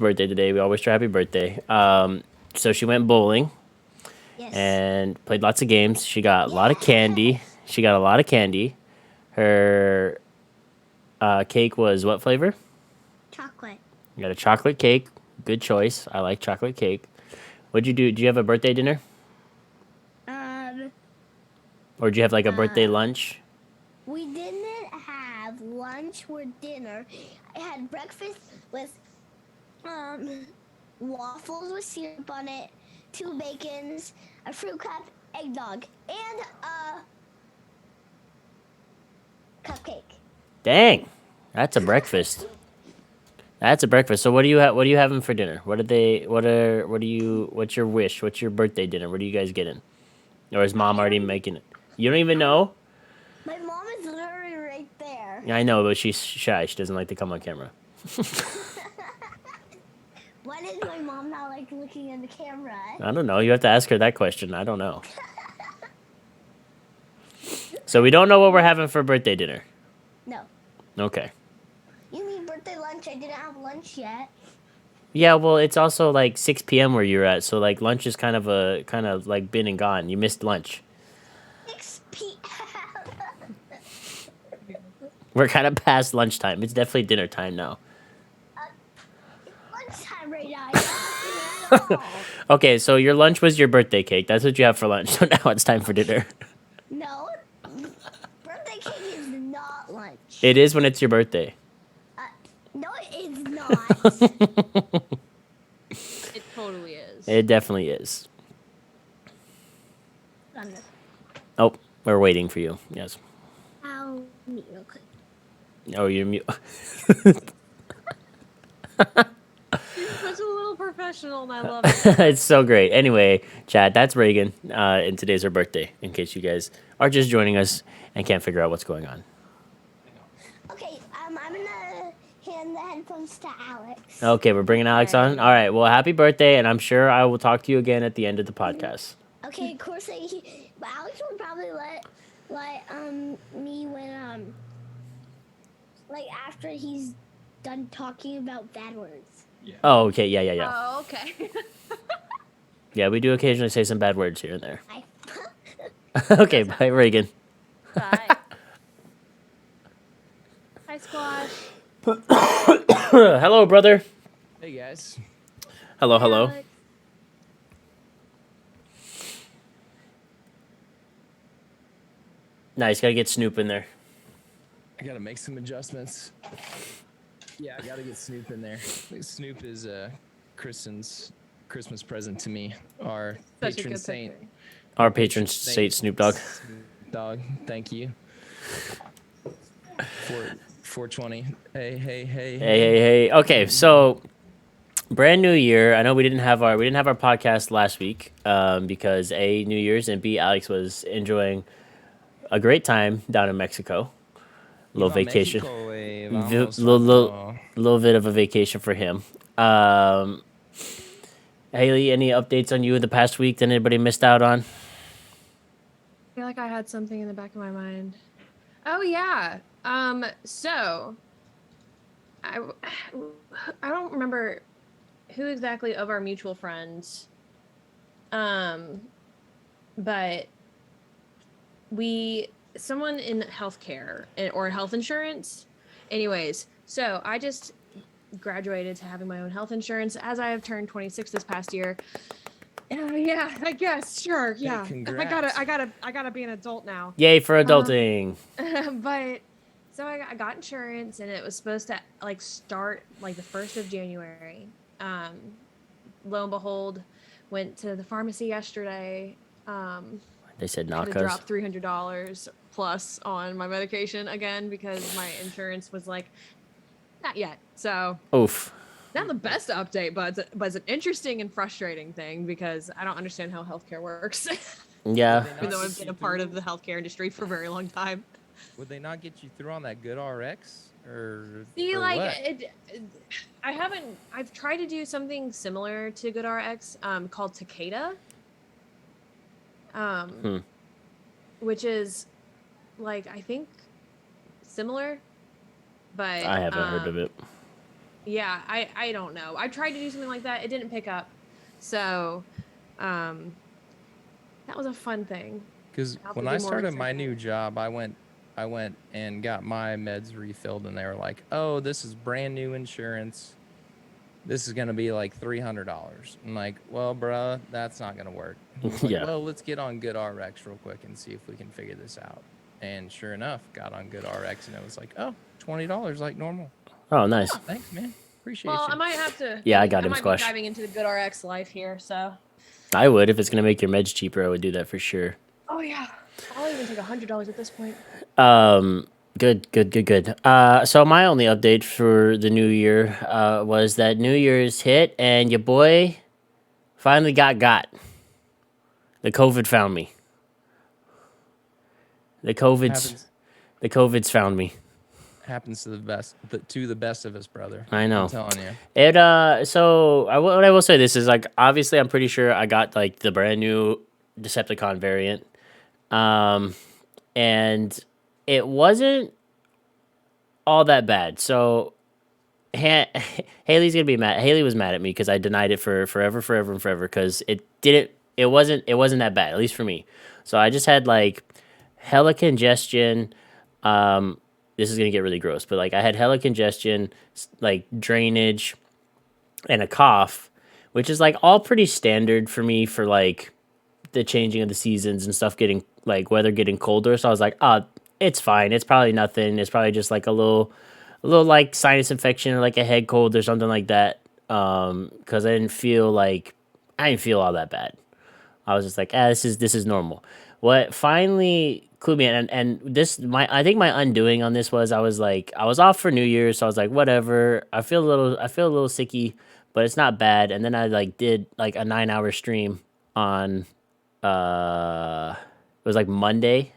birthday today. We always try happy birthday. So she went bowling Yes. and played lots of games. She got a lot of candy. She got a lot of candy. Her cake was what flavor? Chocolate. You got a chocolate cake. Good choice. I like chocolate cake. What'd you do? Did you have a birthday dinner? Or did you have like a birthday lunch? We didn't have lunch or dinner. I had breakfast with waffles with syrup on it, 2 bacons, a fruit cup, eggnog, and a cupcake. Dang, that's a breakfast. That's a breakfast. So what do you have? What are you having for dinner? What are they? What are? What do you? What's your wish? What's your birthday dinner? What are you guys getting? Or is mom already making it? You don't even know? My mom is literally right there. Yeah, I know, but she's shy. She doesn't like to come on camera. Why does my mom not like looking in the camera? I don't know. You have to ask her that question. I don't know. So we don't know what we're having for birthday dinner. No. Okay. You mean birthday lunch? I didn't have lunch yet. Yeah, well, it's also like 6 p.m. where you're at, so like lunch is kind of like been and gone. You missed lunch. 6 p.m. We're kind of past lunchtime. It's definitely dinner time now. It's lunchtime right now. I don't know. Okay, so your lunch was your birthday cake. That's what you have for lunch. So now it's time for dinner. No, birthday cake is not lunch. It is when it's your birthday. No, it's not. It totally is. It definitely is. I'm gonna Oh, we're waiting for you. Yes. I'll meet real quick. Oh, you're mute. She's such a little professional, and I love it. It's so great. Anyway, Chad, that's Reagan. And today's her birthday, in case you guys are just joining us and can't figure out what's going on. Okay, I'm gonna hand the headphones to Alex. Okay, we're bringing Alex on. All right, well, happy birthday, and I'm sure I will talk to you again at the end of the podcast. Okay, of course, but Alex would probably let me when like after he's done talking about bad words. Yeah. Oh, okay, yeah. Oh, okay. Yeah, we do occasionally say some bad words here and there. Bye. Okay, bye, Reagan. Bye. Hi, Squash. Hello, brother. Hey guys. Hello. Alex. Nice, gotta get Snoop in there. I gotta make some adjustments. Yeah, I gotta get Snoop in there. Snoop is Kristen's Christmas present to me. Our Such a patron good saint. picture. Our patron saint, Snoop Dogg. Snoop Dogg, thank you. 420. Hey. Okay, so brand new year. I know we didn't have our podcast last week because A, New Year's, and B, Alex was enjoying a great time down in Mexico. A little vacation. Little bit of a vacation for him. Haley, any updates on you in the past week that anybody missed out on? I feel like I had something in the back of my mind. Oh yeah. So I don't remember who exactly of our mutual friends. But someone in healthcare or health insurance. Anyways, so I just graduated to having my own health insurance as I have turned 26 this past year. Yeah, I guess. Sure. Yeah. congrats. I gotta be an adult now. Yay for adulting. But so I got insurance and it was supposed to like start like the 1st of January. Lo and behold, went to the pharmacy yesterday. They said Had knock to us. drop $300 plus on my medication again because my insurance was like, not yet. So Oof. not the best update, but it's an interesting and frustrating thing because I don't understand how healthcare works. Yeah. Even though I've been a part of the healthcare industry for a very long time. Would they not get you through on that good RX or? See, or like what? I've tried to do something similar to GoodRx, called Takeda. Which is like I think similar, but I haven't heard of it. Yeah, I don't know. I tried to do something like that. It didn't pick up. So, that was a fun thing. Because I'll have when to I do more started research my on new it. job, I went and got my meds refilled, and they were like, "Oh, this is brand new insurance. This is gonna be like $300." I'm like, "Well, bruh, that's not gonna work." He was like, Yeah. "Well, let's get on Good RX real quick and see if we can figure this out." And sure enough, got on Good RX, and it was like, "Oh, $20 like normal." Oh, nice. Thanks, man. Appreciate Well, you. I might have to. Yeah, I got I him, might be Squash. diving into the good RX life here. So. I would if it's gonna make your meds cheaper. I would do that for sure. Oh yeah. I'll even take $100 at this point. Good, good, good, good. So my only update for the new year was that New Year's hit and your boy finally got. The COVID found me. The COVID's Happens the COVID's found me. happens to the best of us, brother. I I'm know. telling you. It so what I will say this is like obviously I'm pretty sure I got like the brand new Decepticon variant. And it wasn't all that bad. So Haley's gonna be mad. Haley was mad at me because I denied it for forever, forever, and forever because it didn't. It wasn't that bad, at least for me. So I just had like hella congestion. This is gonna get really gross, but like I had hella congestion, like drainage, and a cough, which is like all pretty standard for me for like the changing of the seasons and stuff getting like weather getting colder. So I was like, oh, it's fine. It's probably nothing. It's probably just like a little like sinus infection or like a head cold or something like that. Because I didn't feel all that bad. I was just like, this is normal. What finally clued me in, and this my I think my undoing on this was I was off for New Year's, so I was like, whatever. I feel a little sicky, but it's not bad. And then I like did like a 9 hour stream on it was like Monday.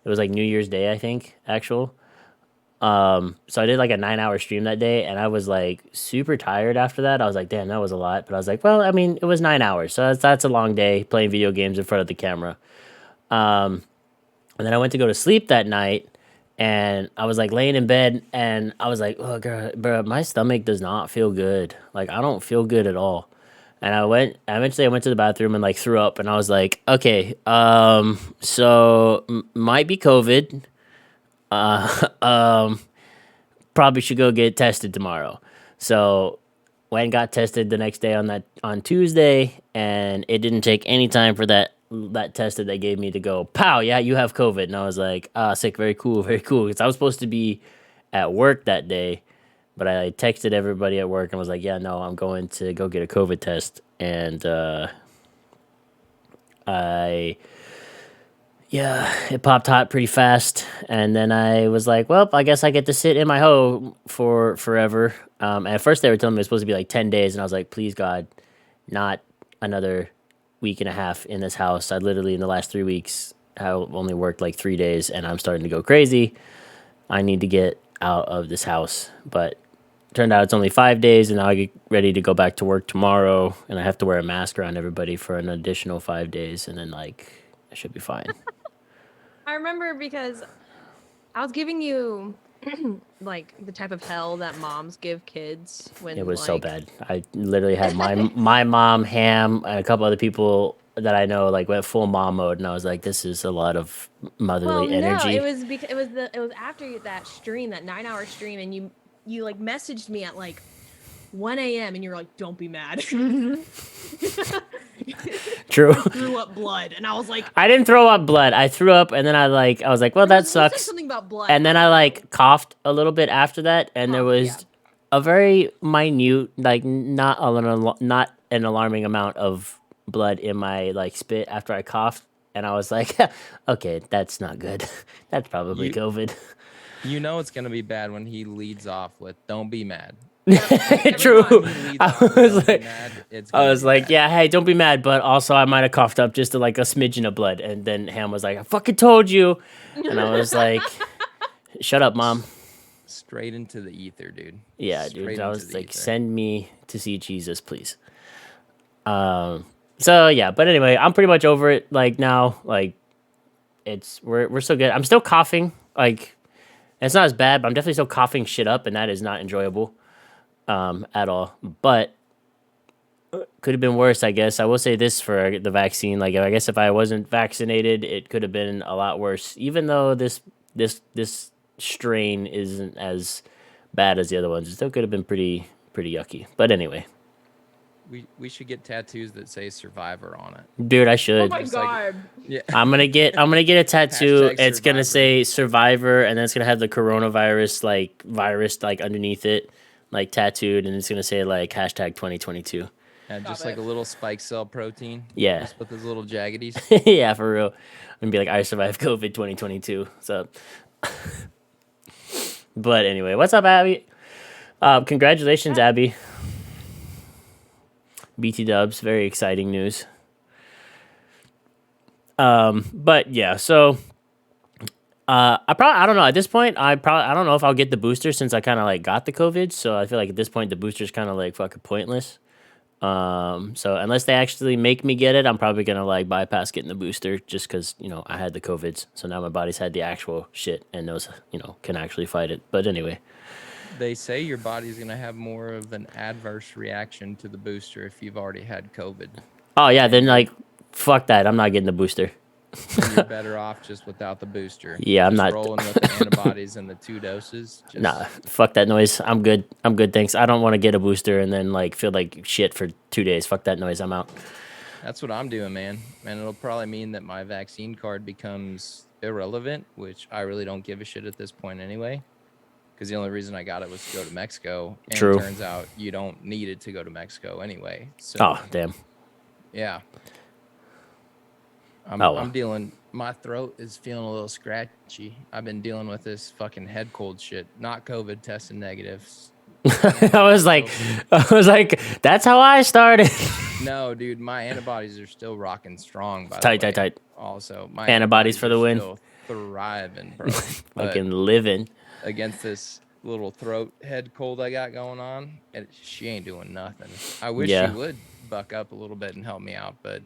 It was like New Year's Day, I think, actual. So I did like a 9 hour stream that day, and I was like super tired after that. I was like, damn, that was a lot. But I was like, well, I mean, it was 9 hours, so that's a long day playing video games in front of the camera. And then I went to go to sleep that night, and I was like laying in bed, and I was like, oh, girl, bro, my stomach does not feel good. Like I don't feel good at all. And eventually I went to the bathroom and like threw up, and I was like, okay, so might be COVID. Probably should go get tested tomorrow. So went and got tested the next day on Tuesday, and it didn't take any time for that test that they gave me to go, pow, yeah, you have COVID. And I was like, ah, sick, very cool, very cool. Because I was supposed to be at work that day, but I texted everybody at work and was like, yeah, no, I'm going to go get a COVID test. And I yeah, it popped hot pretty fast, and then I was like, "Well, I guess I get to sit in my home for forever." And at first, they were telling me it was supposed to be like 10 days, and I was like, "Please, God, not another week and a half in this house." I literally in the last 3 weeks have only worked like 3 days, and I'm starting to go crazy. I need to get out of this house, but turned out it's only 5 days, and now I get ready to go back to work tomorrow, and I have to wear a mask around everybody for an additional 5 days, and then like I should be fine. I remember because I was giving you like the type of hell that moms give kids when It was so like bad. I literally had my mom, Ham, and a couple other people that I know like went full mom mode, and I was like, "This is a lot of well motherly no it energy." was because it was after that stream, that 9 hour stream, and you like messaged me at like 1 a.m. and you were like, don't be mad. True. Threw up blood, and I was like, I didn't throw up blood. I threw up, and then I was like, "Well, that you said sucks." something about blood, And then I like coughed a little bit after that, and there Coughed, was yeah. a very minute, like not an alarming amount of blood in my like spit after I coughed, and I was like, "Okay, that's not good. That's probably You COVID." you know it's gonna be bad when he leads off with "Don't be mad." True. Every time he leads I off with was "Don't be like, mad," it's I gonna was be like, bad. yeah, hey, don't be mad, but also I might have coughed up just to like a smidgen of blood, and then Ham was like, I fucking told you, and I was like, shut up, mom. Straight into the ether, dude. Yeah, dude. Straight I into was the like, ether. send me to see Jesus, please. So yeah, but anyway, I'm pretty much over it. Like now, like we're still good. I'm still coughing. Like it's not as bad, but I'm definitely still coughing shit up, and that is not enjoyable. at all. But could have been worse, I guess. I will say this for the vaccine. Like, I guess if I wasn't vaccinated, it could have been a lot worse. Even though this strain isn't as bad as the other ones, it still could have been pretty yucky. But anyway, We should get tattoos that say Survivor on it. dude, I Oh should. my Just like- god. Yeah. I'm gonna get a tattoo. Hashtag It's gonna Survivor. say Survivor, and then it's gonna have the coronavirus virus underneath it, like tattooed, and it's gonna say like hashtag 2022. And just Stop like it. a little spike cell protein. Yeah. Just with those little jaggities. Yeah, for real. And be like, I survived COVID 2022. What's up? But anyway, what's up, Abby? Congratulations, Abby. BT Dubs, very exciting news. But yeah, so I don't know at this point. I don't know if I'll get the booster since I kind of like got the COVID. So I feel like at this point the booster's kind of like fucking pointless. So unless they actually make me get it, I'm probably gonna like bypass getting the booster just because I had the COVIDs. So now my body's had the actual shit and knows can actually fight it. But anyway. They say your body's going to have more of an adverse reaction to the booster if you've already had COVID. Oh yeah, then like fuck that. I'm not getting the booster. So you're better off just without the booster. Yeah, I'm Just not- rolling with the antibodies and the 2 doses. Just, Nah, fuck that noise. I'm good. Thanks. I don't want to get a booster and then like feel like shit for 2 days. Fuck that noise. I'm out. That's what I'm doing, man. And it'll probably mean that my vaccine card becomes irrelevant, which I really don't give a shit at this point anyway. Because the only reason I got it was to go to Mexico. And True. It turns out you don't need it to go to Mexico anyway. So, Oh damn. yeah. Oh, well. I'm dealing. My throat is feeling a little scratchy. I've been dealing with this fucking head cold shit. Not COVID, testing negatives. I was like, that's how I started. No, dude, my antibodies are still rocking strong. By Tight, the way. tight. Also, my Antibodies for the are win. Still thriving, bro. But Fucking living. against this little throat head cold I got going on, she ain't doing nothing. I wish Yeah. she would buck up a little bit and help me out, but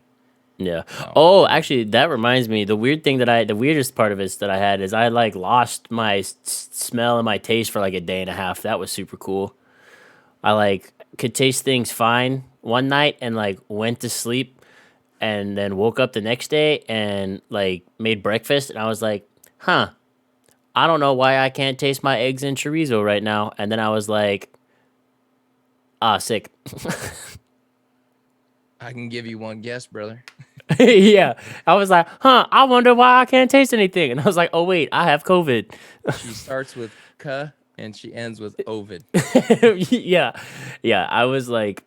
Yeah. no. Oh, actually, that reminds me. The weirdest part of it that I had is I like lost my smell and my taste for like a day and a half. That was super cool. I like could taste things fine one night and like went to sleep and then woke up the next day and like made breakfast and I was like, huh, I don't know why I can't taste my eggs and chorizo right now. And then I was like, sick. I can give you one guess, brother. Yeah. I was like, huh, I wonder why I can't taste anything. And I was like, oh, wait, I have COVID. She starts with K and she ends with Ovid. Yeah. Yeah. I was like,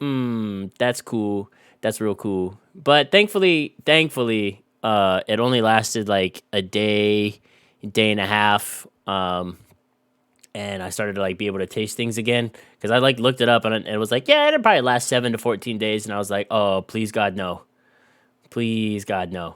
that's cool. That's real cool. But thankfully, it only lasted like a day and a half. And I started to like be able to taste things again because I like looked it up and it was like, yeah, it'll probably last 7 to 14 days. And I was like, oh, please God, no. Please God, no.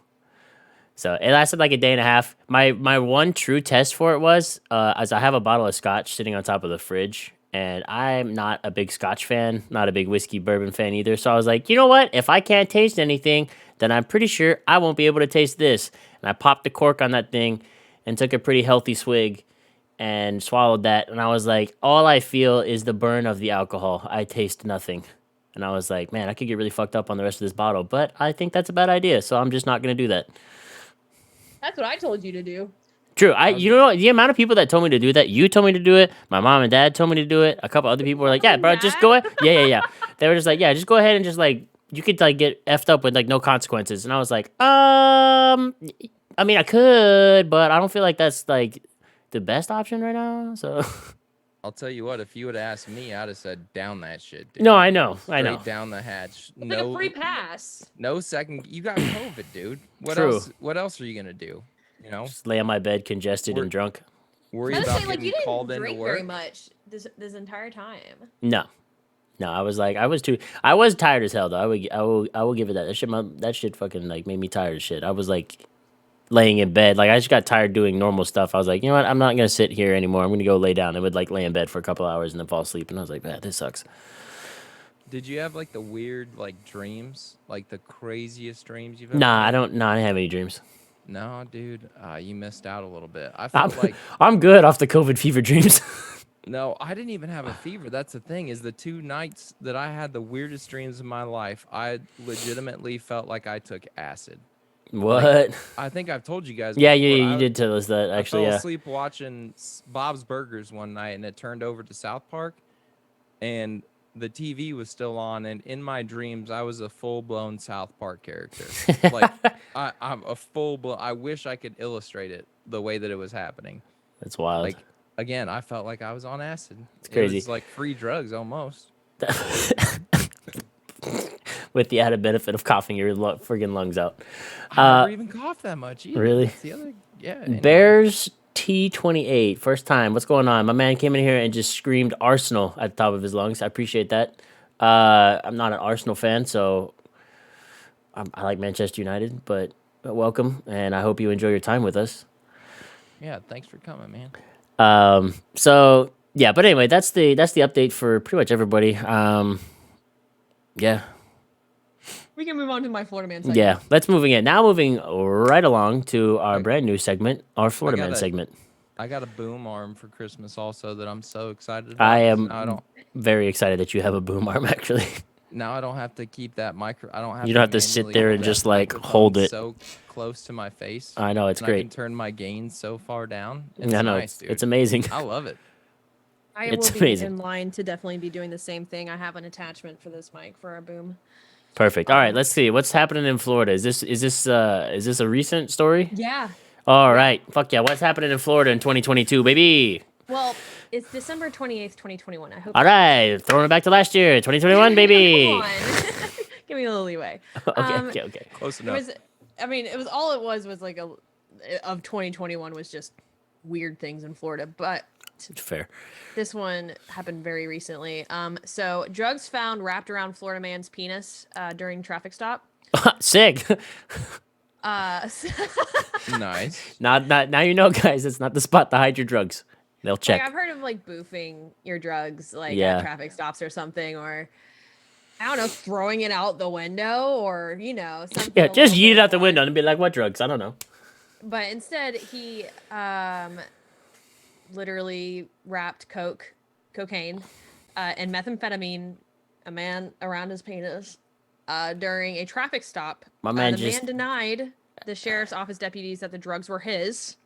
So it lasted like a day and a half. My one true test for it was, as I have a bottle of scotch sitting on top of the fridge, and I'm not a big scotch fan, not a big whiskey bourbon fan either. So I was like, you know what? If I can't taste anything, then I'm pretty sure I won't be able to taste this. And I popped the cork on that thing and took a pretty healthy swig and swallowed that. And I was like, all I feel is the burn of the alcohol. I taste nothing. And I was like, man, I could get really fucked up on the rest of this bottle, but I think that's a bad idea. So I'm just not going to do that. That's what I told you to do. True. You know the amount of people that told me to do that. You told me to do it. My mom and dad told me to do it. A couple other people were like, "Yeah, bro, just go ahead." Yeah. They were just like, "Yeah, just go ahead and just like you could like get effed up with like no consequences." And I was like, I mean, I could, but I don't feel like that's like the best option right now. So I'll tell you what, if you would have asked me, I'd have said down that shit, dude. no, I know. Straight down the hatch. It's like a free pass. No second. You got COVID, dude. True. What else are you gonna do? You know, Just lay on my bed, congested and drunk. worry I was about saying, like, getting you called didn't into drink very work. much this entire time. No, I was like, I was tired as hell though. I will give it that. That shit fucking like made me tired as shit. I was like laying in bed. Like I just got tired doing normal stuff. I was like, you know what? I'm not gonna sit here anymore. I'm gonna go lay down. I would like lay in bed for a couple hours and then fall asleep. And I was like, man, this sucks. Did you have like the weird like dreams, like the craziest dreams you've ever? Nah, had? I don't have any dreams. No, dude, you missed out a little bit. I I'm, felt like I'm good off the COVID fever dreams. No, I didn't even have a fever. That's the thing, is the 2 nights that I had the weirdest dreams of my life, I legitimately felt like I took acid. Like, What? I think I've told you guys Yeah, before. you did tell us that I actually. fell Yeah. asleep watching Bob's Burgers one night, and it turned over to South Park, and the TV was still on, and in my dreams, I was a full-blown South Park character. Like, I'm a full-blown. I wish I could illustrate it the way that it was happening. That's wild. Like, again, I felt like I was on acid. It's crazy. It was like free drugs almost. With the added benefit of coughing your friggin' lungs out. I never even coughed that much either. Really? That's the other, yeah. Anyway. Bears T28, first time. What's going on? My man came in here and just screamed Arsenal at the top of his lungs. I appreciate that. I'm not an Arsenal fan, so I like Manchester United, but welcome, and I hope you enjoy your time with us. Yeah, thanks for coming, man. So yeah, but anyway, that's the update for pretty much everybody. Yeah. We can move on to my Florida man segment. Yeah, let's moving right along to our brand new segment, our Florida Man segment. I got a boom arm for Christmas also that I'm so excited about. I am very excited that you have a boom arm actually. Now I don't have to keep that micro. I don't have. You don't have to sit there and just like hold it so close to my face. I know, it's and great. I can turn my gain so far down. It's I know, nice, dude. it's amazing. I love it. I It's will amazing. be in line to definitely be doing the same thing. I have an attachment for this mic for our boom. Perfect. All right, let's see what's happening in Florida. Is this a recent story? Yeah. All right. Fuck yeah. What's happening in Florida in 2022, baby? Well, it's December 28th, 2021. I hope. All right, throwing it back to last year, 2021, baby. Come on. Give me a little leeway. Okay. Close It enough. was, I mean, it was all it was like of 2021 was just weird things in Florida, but Fair. this one happened very recently. So drugs found wrapped around Florida man's penis during traffic stop. Sick. Nice. Not now you know, guys. It's not the spot to hide your drugs. They'll check. Like, I've heard of like boofing your drugs like Yeah. at traffic stops or something, or I don't know, throwing it out the window, or something. Yeah, a just little yeet it bit out the more- window and be like, "What drugs? I don't know." But instead, he literally wrapped cocaine, and methamphetamine, a man around his penis, during a traffic stop. My man the just- man denied the sheriff's office deputies that the drugs were his.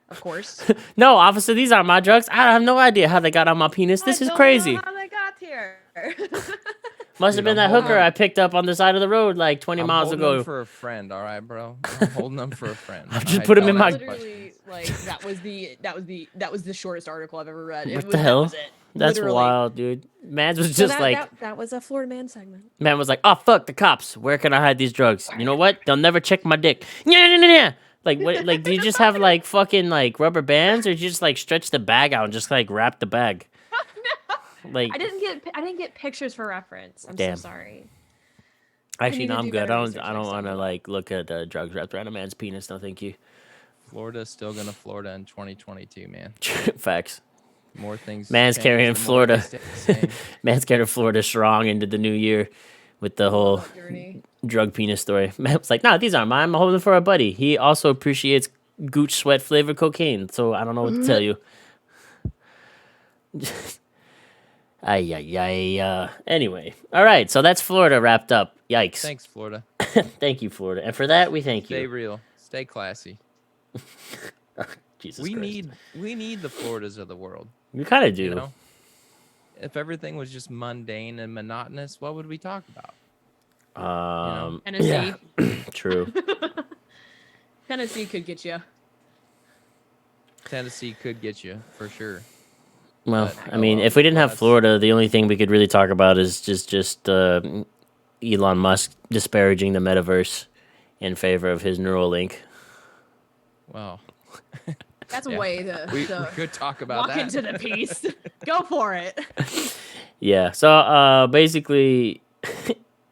Of course. No, officer, these aren't my drugs. I have no idea how they got on my penis. This is I don't crazy. know how they got here. Must have Dude, been I'm that hooker holding- I picked up on the side of the road like 20 I'm miles holding ago. them for a friend, all right, bro. I'm holding them for a friend. I've just All right, put 'em don't in my- ask questions. Literally, like that was the shortest article I've ever read. What the hell? That was it. That's Literally. wild, dude. Mans was So just like, that was a Florida man segment. man was like, oh, fuck the cops. Where can I hide these drugs? You know what? They'll never check my dick. Yeah. Like, what? Like, do you just have like fucking like rubber bands, or do you just like stretch the bag out and just like wrap the bag? Like, I didn't get pictures for reference. I'm Damn. so sorry. actually, need no, to I'm do good. better I don't research next want to time. like look at drugs wrapped around a man's penis. No, thank you. Florida's still gonna Florida in 2022, man. Facts. More things. Man's change, carrying the more Florida. they stay the same. Man's carrying Florida strong into the new year with the whole Journey. drug penis story. Man was like, nah, these aren't mine. I'm holding them for a buddy. He also appreciates gooch sweat flavored cocaine, so I don't know what to tell you. Anyway, all right, so that's Florida wrapped up. Yikes. Thanks, Florida. Thank you, Florida. And for that, we thank Stay you. real. Stay classy. Jesus we Christ. need the Floridas of the world. We kind of do. You know, if everything was just mundane and monotonous, what would we talk about? Tennessee. yeah, true. Tennessee could get you. Tennessee could get you for sure. Well, But, I mean, well, if we didn't have that's- Florida, the only thing we could really talk about is just Elon Musk disparaging the metaverse in favor of his Neuralink. Well, That's Yeah. a way to, we to could talk about walk that. into the piece. Go for it. Yeah. So basically,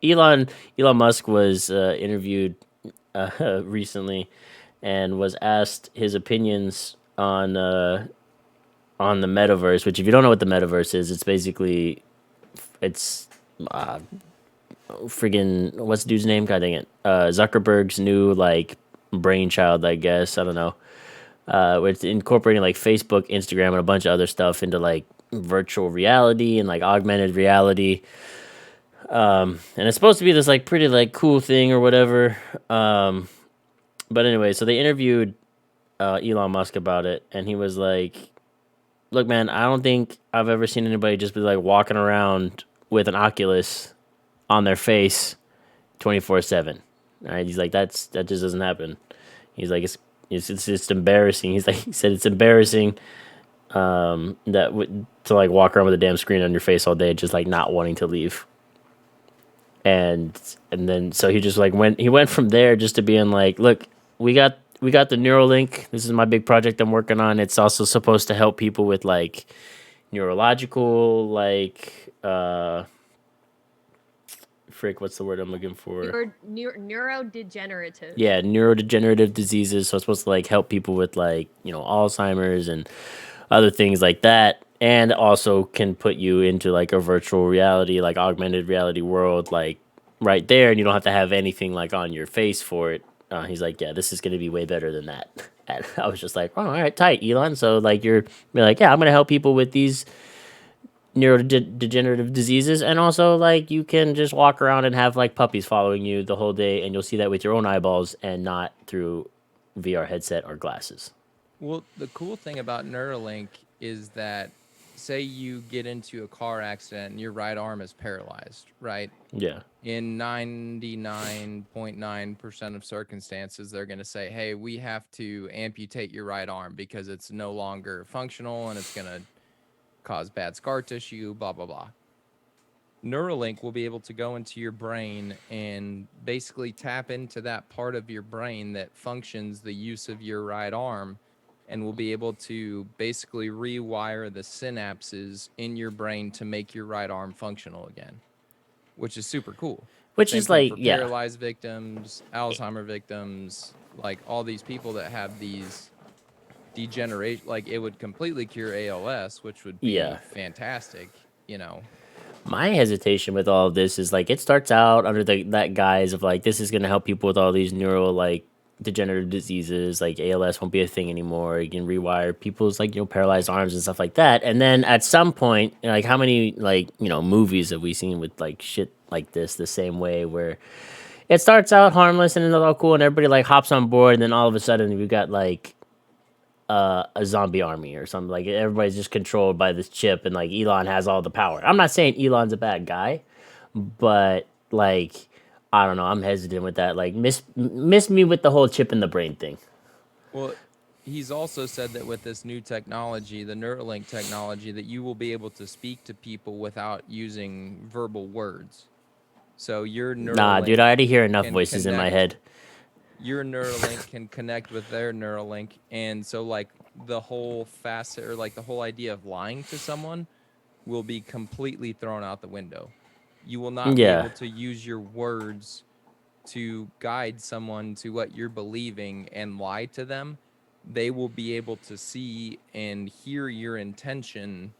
Elon Musk was interviewed recently and was asked his opinions on the metaverse. Which, if you don't know what the metaverse is, it's basically friggin' what's the dude's name? God dang it, Zuckerberg's new like brainchild, I guess. I don't know. with incorporating like Facebook, Instagram, and a bunch of other stuff into like virtual reality and like augmented reality. And it's supposed to be this like pretty like cool thing or whatever. But anyway, so they interviewed Elon Musk about it, and he was like, "Look, man, I don't think I've ever seen anybody just be like walking around with an Oculus on their face 24/7." Right? He's like, that just doesn't happen. He's like, it's just embarrassing. He's like, he said it's embarrassing to like walk around with a damn screen on your face all day, just like not wanting to leave. And then so he just like went from there just to being like, look, we got the Neuralink. This is my big project I'm working on. It's also supposed to help people with like neurological like what's the word I'm looking for? Neurodegenerative. Yeah, neurodegenerative diseases. So it's supposed to like help people with like, Alzheimer's and other things like that. And also can put you into like a virtual reality, like augmented reality world, like right there. And you don't have to have anything like on your face for it. He's like, yeah, this is going to be way better than that. And I was just like, oh, all right, tight, Elon. So like you're like, yeah, I'm going to help people with these neurodegenerative diseases, and also like you can just walk around and have like puppies following you the whole day, and you'll see that with your own eyeballs and not through VR headset or glasses. Well, the cool thing about Neuralink is that, say you get into a car accident and your right arm is paralyzed, right? Yeah. In 99.9% of circumstances, they're going to say, hey, we have to amputate your right arm because it's no longer functional and it's going to cause bad scar tissue, blah, blah, blah. Neuralink will be able to go into your brain and basically tap into that part of your brain that functions the use of your right arm, and will be able to basically rewire the synapses in your brain to make your right arm functional again, which is super cool. Which Same is thing like, for yeah. paralyzed victims, Alzheimer victims, like all these people that have these degeneration, like it would completely cure ALS, which would be Yeah. fantastic, My hesitation with all of this is like it starts out under that guise of like this is gonna help people with all these neural like degenerative diseases, like ALS won't be a thing anymore. You can rewire people's like paralyzed arms and stuff like that. And then at some point, like how many like movies have we seen with like shit like this the same way where it starts out harmless and it's all cool and everybody like hops on board, and then all of a sudden we've got like a zombie army or something. Like everybody's just controlled by this chip, and like Elon has all the power. I'm not saying Elon's a bad guy, but like I don't know. I'm hesitant with that. Like miss me with the whole chip in the brain thing. Well, he's also said that with this new technology, the Neuralink technology, that you will be able to speak to people without using verbal words. So your Neuralink Nah, dude, I already hear enough can voices in my head. Your Neuralink can connect with their Neuralink, and so like the whole facet or like the whole idea of lying to someone will be completely thrown out the window. You will not be able to use your words to guide someone to what you're believing and lie to them. They will be able to see and hear your intention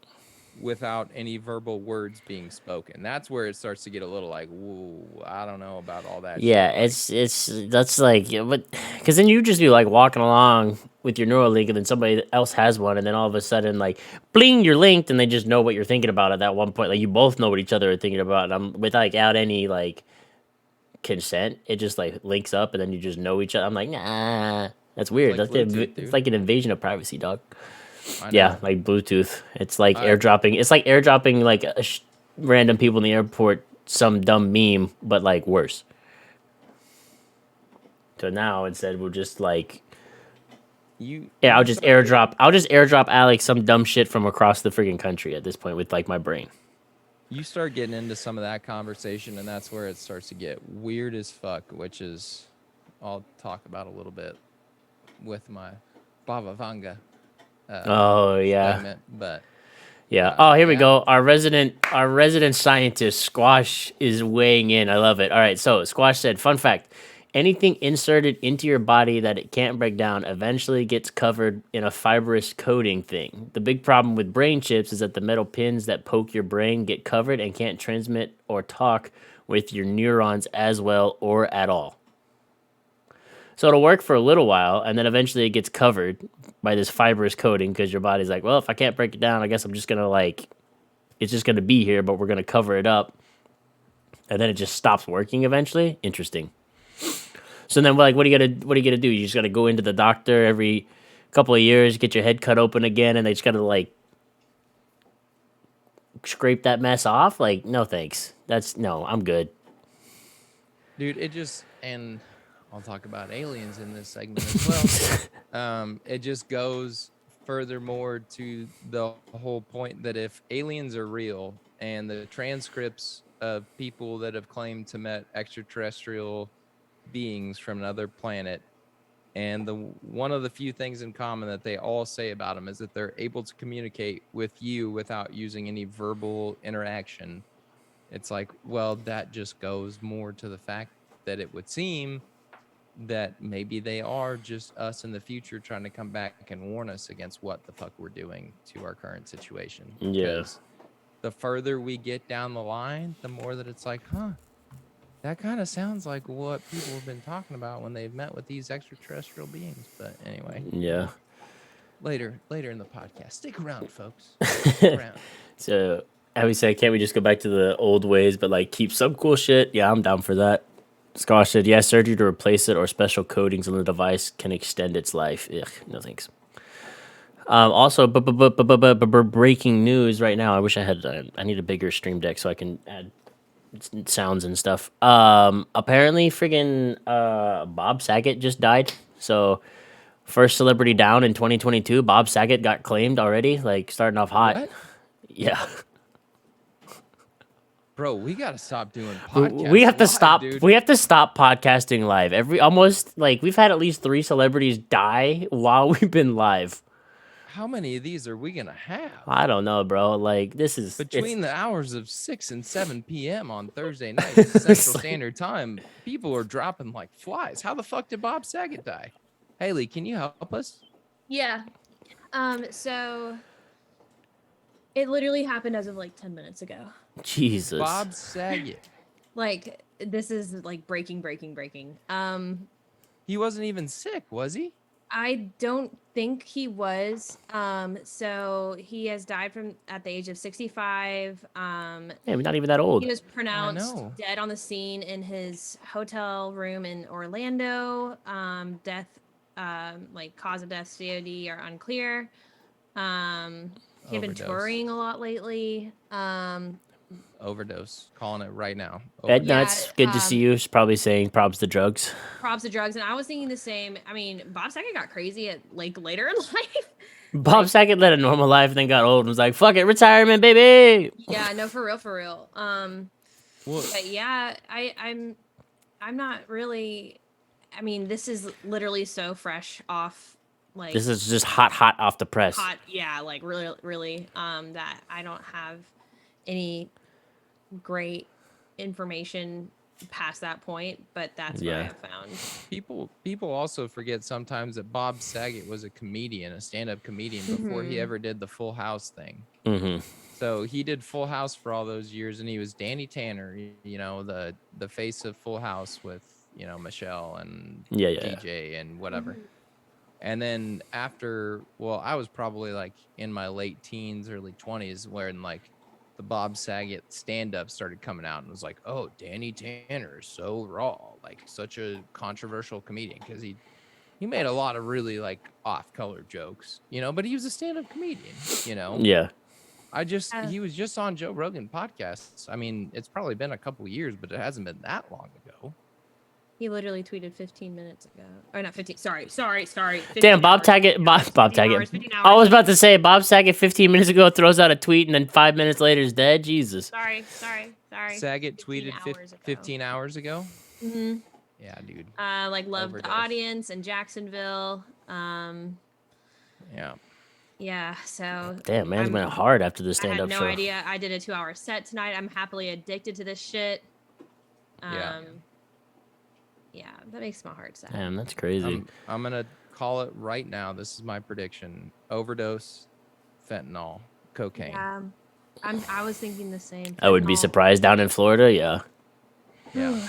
without any verbal words being spoken. That's where it starts to get a little like, whoa, I don't know about all that. Yeah, shit. it's that's like, but because then you just be like walking along with your Neuralink, and then somebody else has one, and then all of a sudden, like, bling, you're linked, and they just know what you're thinking about at that one point. Like, you both know what each other are thinking about, and I'm without any like consent, it just like links up, and then you just know each other. I'm like, nah, that's weird. Like Bluetooth, It's like an invasion of privacy, dog. I Yeah, know. like Bluetooth. It's like airdropping. It's like airdropping like random people in the airport some dumb meme, but like worse. So now instead we'll just like I'll just airdrop Alex some dumb shit from across the freaking country at this point with like my brain. You start getting into some of that conversation, and that's where it starts to get weird as fuck, which is I'll talk about a little bit with my Baba Vanga. Oh yeah. Segment, but yeah. Oh, here we go. Our resident scientist Squash is weighing in. I love it. All right. So Squash said, fun fact: anything inserted into your body that it can't break down eventually gets covered in a fibrous coating thing. The big problem with brain chips is that the metal pins that poke your brain get covered and can't transmit or talk with your neurons as well or at all. So it'll work for a little while, and then eventually it gets covered by this fibrous coating because your body's like, well, if I can't break it down, I guess I'm just gonna like, it's just gonna be here, but we're gonna cover it up, and then it just stops working eventually. Interesting. So then, like, what are you gonna do? You just gotta go into the doctor every couple of years, get your head cut open again, and they just gotta like scrape that mess off. Like, no thanks. No, I'm good. Dude, it just, and I'll talk about aliens in this segment as well. It just goes furthermore to the whole point that if aliens are real and the transcripts of people that have claimed to met extraterrestrial beings from another planet, and one of the few things in common that they all say about them is that they're able to communicate with you without using any verbal interaction. It's like, well, that just goes more to the fact that it would seem that maybe they are just us in the future trying to come back and warn us against what the fuck we're doing to our current situation. Yeah. Because the further we get down the line, the more that it's like, that kind of sounds like what people have been talking about when they've met with these extraterrestrial beings. But anyway. Yeah. Later in the podcast. Stick around, folks. Stick around. So, how we say, can't we just go back to the old ways, but like keep some cool shit? Yeah, I'm down for that. Scott said, yeah, surgery to replace it or special coatings on the device can extend its life. Ugh, no thanks. Also, breaking news right now. I wish I had, I need a bigger stream deck so I can add sounds and stuff. Apparently friggin' Bob Saget just died. So, first celebrity down in 2022. Bob Saget got claimed already, like starting off hot. What? Yeah. Bro, we gotta stop doing podcasts. We have to live, stop. dude. We have to stop podcasting live. Almost like we've had at least 3 celebrities die while we've been live. How many of these are we gonna have? I don't know, bro. Like this is Between the hours of 6 and 7 p.m. on Thursday nights, Central Standard Time, people are dropping like flies. How the fuck did Bob Saget die? Haley, can you help us? Yeah. So it literally happened as of like 10 minutes ago. Jesus. Bob Saget. Like this is like breaking. He wasn't even sick, was he? I don't think he was. So he has died at the age of 65. Yeah, we're not even that old. He was pronounced dead on the scene in his hotel room in Orlando. Death, like cause of death, COD are unclear. He had been touring a lot lately. Overdose. Calling it right now. Ed Nuts, good to see you. She's probably saying props to drugs. Props to drugs. And I was thinking the same. I mean, Bob Saget got crazy at like later in life. Bob Saget led a normal life and then got old and was like, fuck it, retirement, baby. Yeah, no, for real. But yeah, I'm not really, I mean, this is literally so fresh off. Like this is just hot off the press. Hot, yeah, like really, that I don't have any great information past that point, but that's what I have found. People also forget sometimes that Bob Saget was a comedian, a stand-up comedian before he ever did the Full House thing. So he did Full House for all those years, and he was Danny Tanner, you know, the face of Full House with, you know, Michelle and DJ and whatever. And then after, well, I was probably like in my late teens, early 20s, when like the Bob Saget stand-up started coming out and was like, oh, Danny Tanner is so raw, like such a controversial comedian, because he made a lot of really like off-color jokes, you know, but he was a stand-up comedian, you know. Yeah. He was just on Joe Rogan podcasts. I mean, it's probably been a couple years, but it hasn't been that long ago. He literally tweeted 15 minutes ago. Or not 15. Sorry. Damn, Bob Saget. I was about to say, Bob Saget 15 minutes ago throws out a tweet and then 5 minutes later is dead. Jesus. Sorry. Saget tweeted 15 hours ago? Mm-hmm. Yeah, dude. Like loved the audience in Jacksonville. Yeah, so. Damn, man's went hard after the stand-up show. I had no idea. I did a 2-hour set tonight. I'm happily addicted to this shit. Yeah, that makes my heart sad. Damn, that's crazy. I'm going to call it right now. This is my prediction. Overdose, fentanyl, cocaine. Yeah, I was thinking the same. Fentanyl. I would be surprised down in Florida, yeah. Yeah.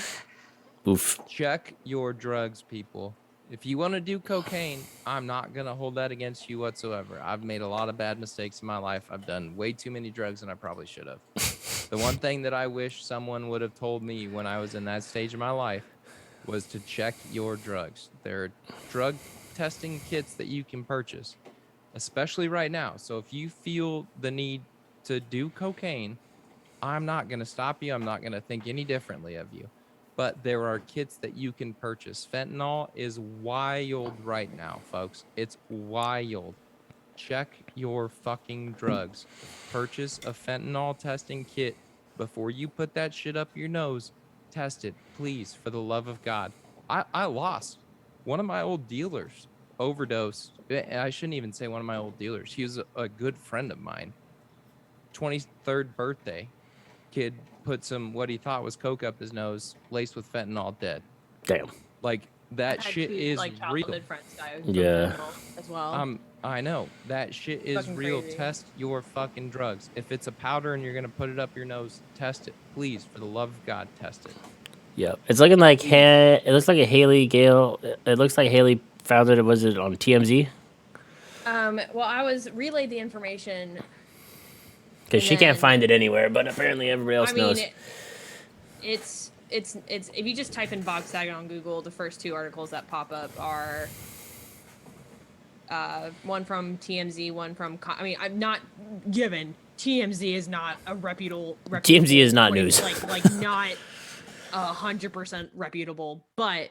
Oof. Check your drugs, people. If you want to do cocaine, I'm not going to hold that against you whatsoever. I've made a lot of bad mistakes in my life. I've done way too many drugs than I probably should have. The one thing that I wish someone would have told me when I was in that stage of my life was to check your drugs. There are drug testing kits that you can purchase, especially right now. So if you feel the need to do cocaine, I'm not going to stop you. I'm not going to think any differently of you. But there are kits that you can purchase. Fentanyl is wild right now, folks. It's wild. Check your fucking drugs. Purchase a fentanyl testing kit before you put that shit up your nose. Test it, please, for the love of God. I lost one of my old dealers, overdosed. I shouldn't even say one of my old dealers. He was a good friend of mine. 23rd birthday. Kid put some what he thought was coke up his nose, laced with fentanyl, dead. Damn. Like that I had shit two, is like real. childhood friends die from Yeah. fentanyl as well. I know that shit is Fucking real. crazy. Test your fucking drugs. If it's a powder and you're gonna put it up your nose, test it, please. For the love of God, test it. Yep. It's looking like it looks like a Haley Gale. It looks like Haley found it. Was it on TMZ? Well, I was relayed the information. Because And she can't then- find it anywhere, but apparently everybody else I mean, knows. it's if you just type in Bob Saget on Google, the first two articles that pop up are one from TMZ, one from. I mean, I'm not given TMZ is not a reputable. TMZ is not news. Like not 100% reputable, but.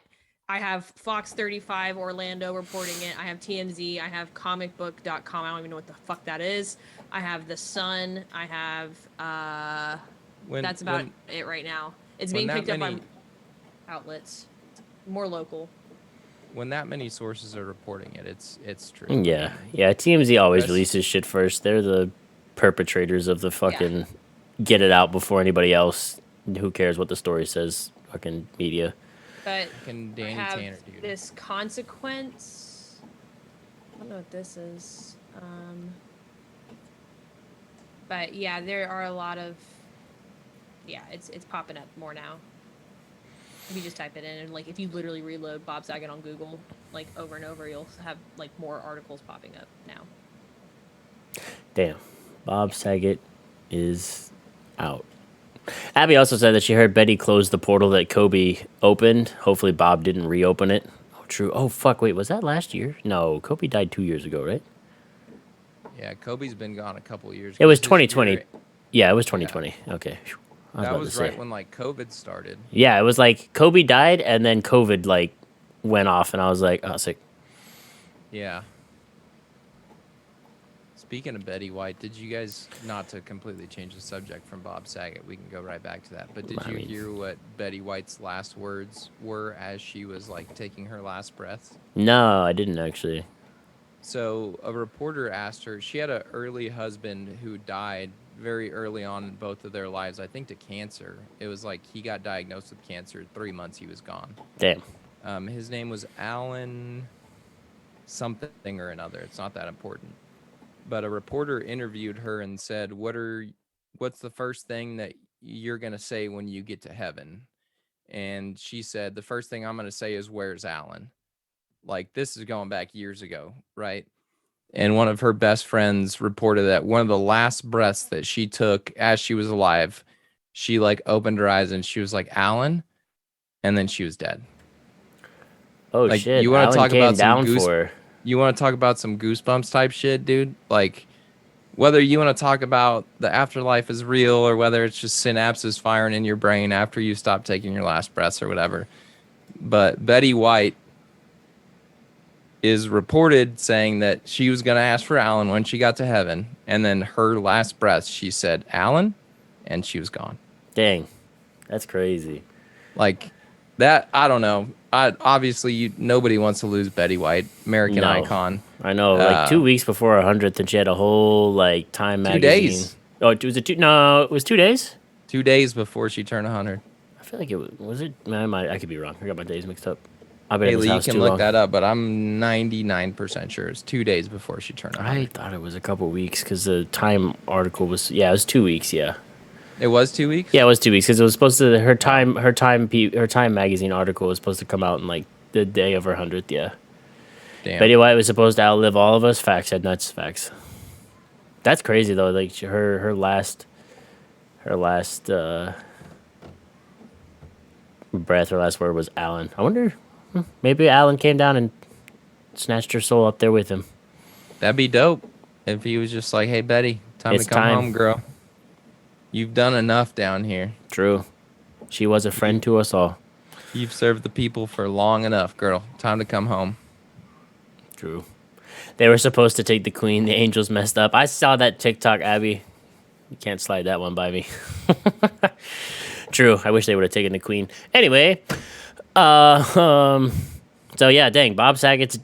I have Fox 35 Orlando reporting it. I have TMZ. I have comicbook.com. I don't even know what the fuck that is. I have The Sun. I have that's about it right now. It's being picked up by outlets, more local. When that many sources are reporting it, it's true. Yeah. TMZ always Rest- releases shit first. They're the perpetrators of the fucking get it out before anybody else. Who cares what the story says? Fucking media. But Fucking I Danny have Tanner, dude. this consequence. I don't know what this is. But yeah, there are a lot of. Yeah, it's popping up more now. If you just type it in and like if you literally reload Bob Saget on Google like over and over, you'll have like more articles popping up now. Damn. Bob Saget is out. Abby also said that she heard Betty close the portal that Kobe opened. Hopefully Bob didn't reopen it. Oh, true. Oh, fuck. Wait, was that last year? No, Kobe died 2 years ago, right? Yeah, Kobe's been gone a couple years. It was This 2020. year- Yeah, it was 2020. Okay. Phew. I that about was to say. right when like COVID started. Yeah, it was like Kobe died and then COVID like went off and I was like, oh, sick. Yeah. Speaking of Betty White, did you guys, not to completely change the subject from Bob Saget, we can go right back to that, but did you hear what Betty White's last words were as she was like taking her last breaths? No, I didn't actually. So a reporter asked her, she had an early husband who died very early on in both of their lives, I think to cancer. It was like he got diagnosed with cancer, 3 months he was gone. Damn. His name was Alan something or another. It's not that important. But a reporter interviewed her and said, what's the first thing that you're going to say when you get to heaven? And she said, the first thing I'm going to say is, where's Alan? Like, this is going back years ago, right? And one of her best friends reported that one of the last breaths that she took as she was alive, she like opened her eyes and she was like, Alan? And then she was dead. Oh, Like, shit. you wanna Alan talk came about some down goose- for her. You want to talk about some goosebumps type shit, dude? Like, whether you want to talk about the afterlife is real or whether it's just synapses firing in your brain after you stop taking your last breaths or whatever. But Betty White is reported saying that she was going to ask for Alan when she got to heaven. And then her last breath, she said, Alan, and she was gone. Dang. That's crazy. Like, that, I don't know. Obviously, nobody wants to lose Betty White, American icon. I know, like 2 weeks before her 100th, and she had a whole like Time 2 magazine. days. Oh, was it two? No, it was 2 days. 2 days before she turned 100. I feel like it was it. Man, I could be wrong. I got my days mixed up. I've been in Haley, this you house can too look long. that up, but I'm 99% sure it's 2 days before she turned 100. I thought it was a couple weeks because the Time article was. Yeah, it was 2 weeks. Yeah. It was 2 weeks? Yeah, it was 2 weeks because it was supposed to. Her Time magazine article was supposed to come out in like the day of her 100th. Yeah. Damn. Betty White was supposed to outlive all of us. Facts. Head nuts. Facts. That's crazy though. Like her last breath, her last word was Alan. I wonder, maybe Alan came down and snatched her soul up there with him. That'd be dope if he was just like, "Hey, Betty, time It's to come time. home, girl. You've done enough down here. True. She was a friend to us all. You've served the people for long enough, girl. Time to come home." True. They were supposed to take the queen. The angels messed up. I saw that TikTok, Abby. You can't slide that one by me. True. I wish they would have taken the queen. Anyway, so yeah, dang, Bob Saget's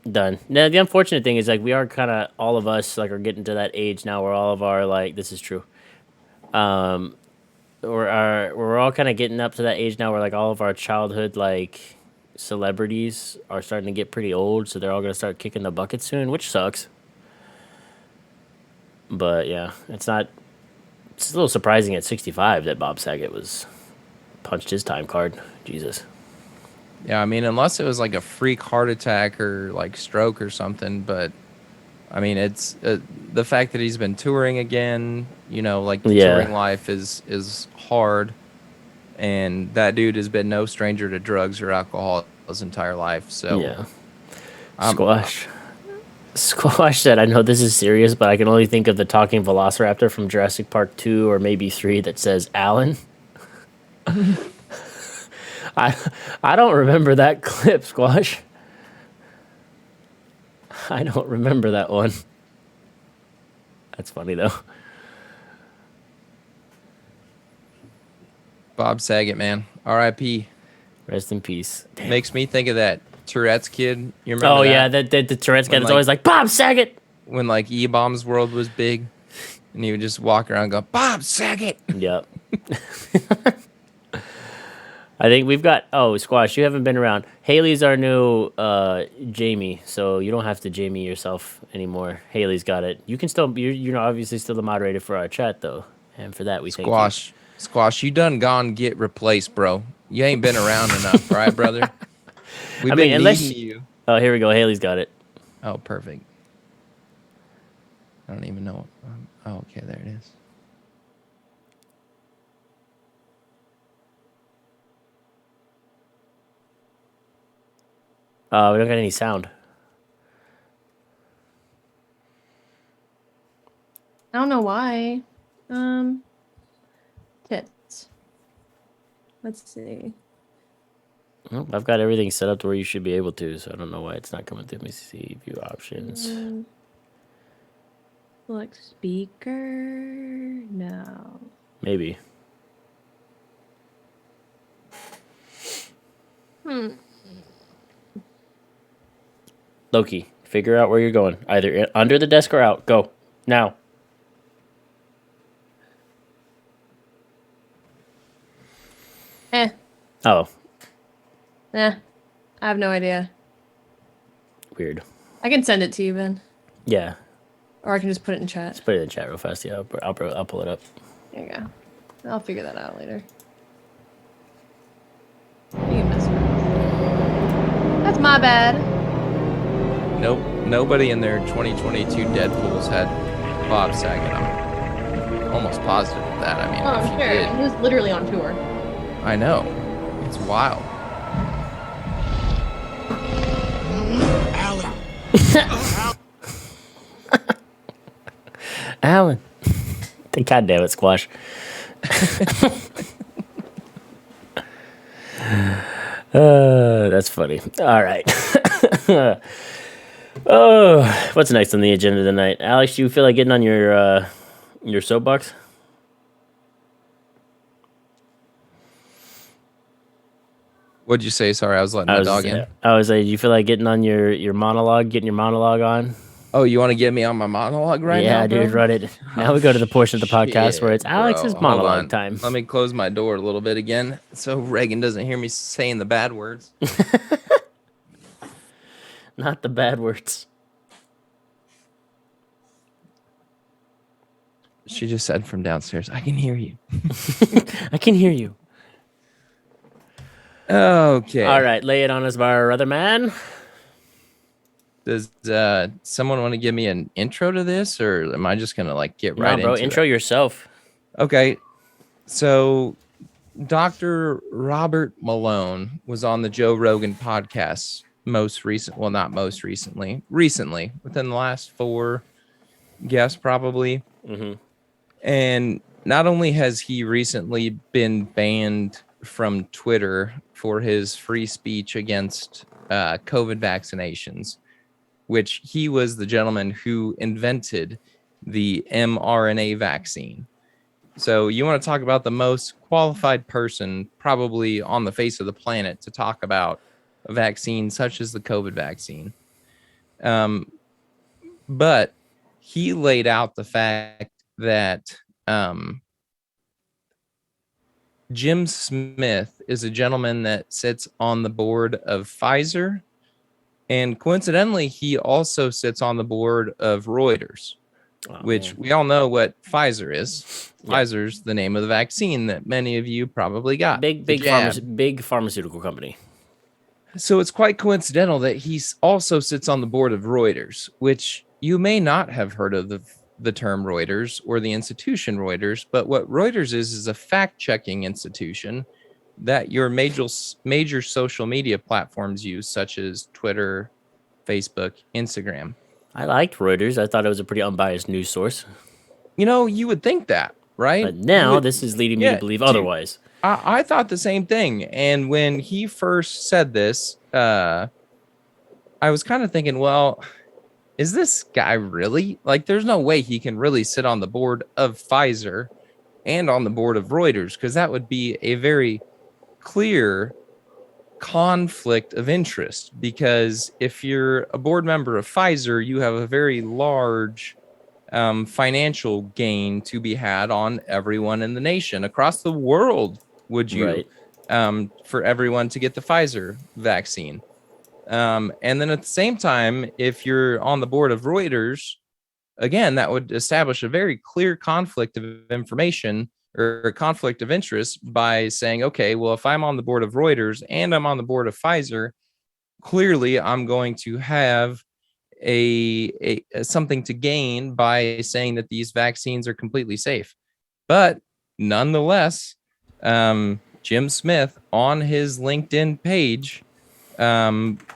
done. Now the unfortunate thing is like we are kind of all of us like are getting to that age now where all of our like this is true. We're all kind of getting up to that age now where like all of our childhood like celebrities are starting to get pretty old, so they're all gonna start kicking the bucket soon, which sucks. But yeah, it's a little surprising at 65 that Bob Saget was punched his time card. Jesus. Yeah, I mean, unless it was like a freak heart attack or like stroke or something, but I mean, it's the fact that he's been touring again. You know, like the touring life is hard, and that dude has been no stranger to drugs or alcohol his entire life. So yeah, Squash said, "I know this is serious, but I can only think of the talking velociraptor from Jurassic Park 2 or maybe 3 that says Alan." I don't remember that clip, Squash. I don't remember that one. That's funny though. Bob Saget, man, R.I.P. Rest in peace. Damn. Makes me think of that Tourette's kid. You remember? Oh that? yeah, the Tourette's guy When, that's like- always like Bob Saget. When like E-Bombs World was big, and he would just walk around and go, "Bob Saget." Yep. I think we've got. Oh, Squash, you haven't been around. Haley's our new Jamie, so you don't have to Jamie yourself anymore. Haley's got it. You can still. You're obviously still the moderator for our chat though, and for that we thank you. Squash, you done gone get replaced, bro. You ain't been around enough, right, brother? We've been needing you. Oh, here we go. Haley's got it. Oh, perfect. I don't even know. Oh, okay, there it is. We don't got any sound. I don't know why. Tits. Let's see. Well, I've got everything set up to where you should be able to, so I don't know why it's not coming through. Let me see. View options. Select speaker. No. Maybe. Loki, figure out where you're going. Either under the desk or out. Go. Now. Oh. I have no idea. Weird. I can send it to you, Ben. Yeah. Or I can just put it in chat. Let's put it in chat real fast. Yeah, I'll pull it up. There you go. I'll figure that out later. You can mess around. That's my bad. Nope. Nobody in their 2022 Deadpools had Bob Saget. I'm almost positive of that. I mean, Oh, if I'm you sure. did, He was literally on tour. I know. It's wild. Alan. God damn it, Squash. That's funny. All right. Oh, what's next on the agenda tonight? Alex, do you feel like getting on your soapbox? What'd you say? Sorry, I was letting my dog in. I was like, do you feel like getting on your monologue, getting your monologue on? Oh, you want to get me on my monologue right now? Yeah, dude, run it. Now we go to the portion of the podcast where it's Alex's Bro, hold monologue on. time. Let me close my door a little bit again so Reagan doesn't hear me saying the bad words. Not the bad words. She just said from downstairs, "I can hear you." I can hear you. Okay. All right, lay it on us, brother man. Does someone want to give me an intro to this, or am I just gonna like get No, right bro, into intro it? yourself. Okay. So Dr. Robert Malone was on the Joe Rogan podcast not most recently, within the last 4 guests probably. Mm-hmm. And not only has he recently been banned from Twitter for his free speech against COVID vaccinations, which he was the gentleman who invented the mRNA vaccine. So you want to talk about the most qualified person probably on the face of the planet to talk about a vaccine such as the COVID vaccine. But he laid out the fact that Jim Smith is a gentleman that sits on the board of Pfizer. And coincidentally, he also sits on the board of Reuters, which we all know what Pfizer is. Yeah. Pfizer's the name of the vaccine that many of you probably got. Big pharmaceutical company. So it's quite coincidental that he also sits on the board of Reuters, which you may not have heard of the term Reuters or the institution Reuters, but what Reuters is a fact-checking institution that your major social media platforms use, such as Twitter, Facebook, Instagram. I liked Reuters. I thought it was a pretty unbiased news source. You would think that, right? But now this is leading me to believe otherwise. I thought the same thing. And when he first said this, I was kind of thinking, well, is this guy really? Like, there's no way he can really sit on the board of Pfizer and on the board of Reuters, because that would be a very clear conflict of interest. Because if you're a board member of Pfizer, you have a very large financial gain to be had on everyone in the nation across the world. Would you, for everyone to get the Pfizer vaccine? And then at the same time, if you're on the board of Reuters, again, that would establish a very clear conflict of information or a conflict of interest by saying, okay, well, if I'm on the board of Reuters and I'm on the board of Pfizer, clearly I'm going to have a something to gain by saying that these vaccines are completely safe. But nonetheless, Jim Smith on his LinkedIn page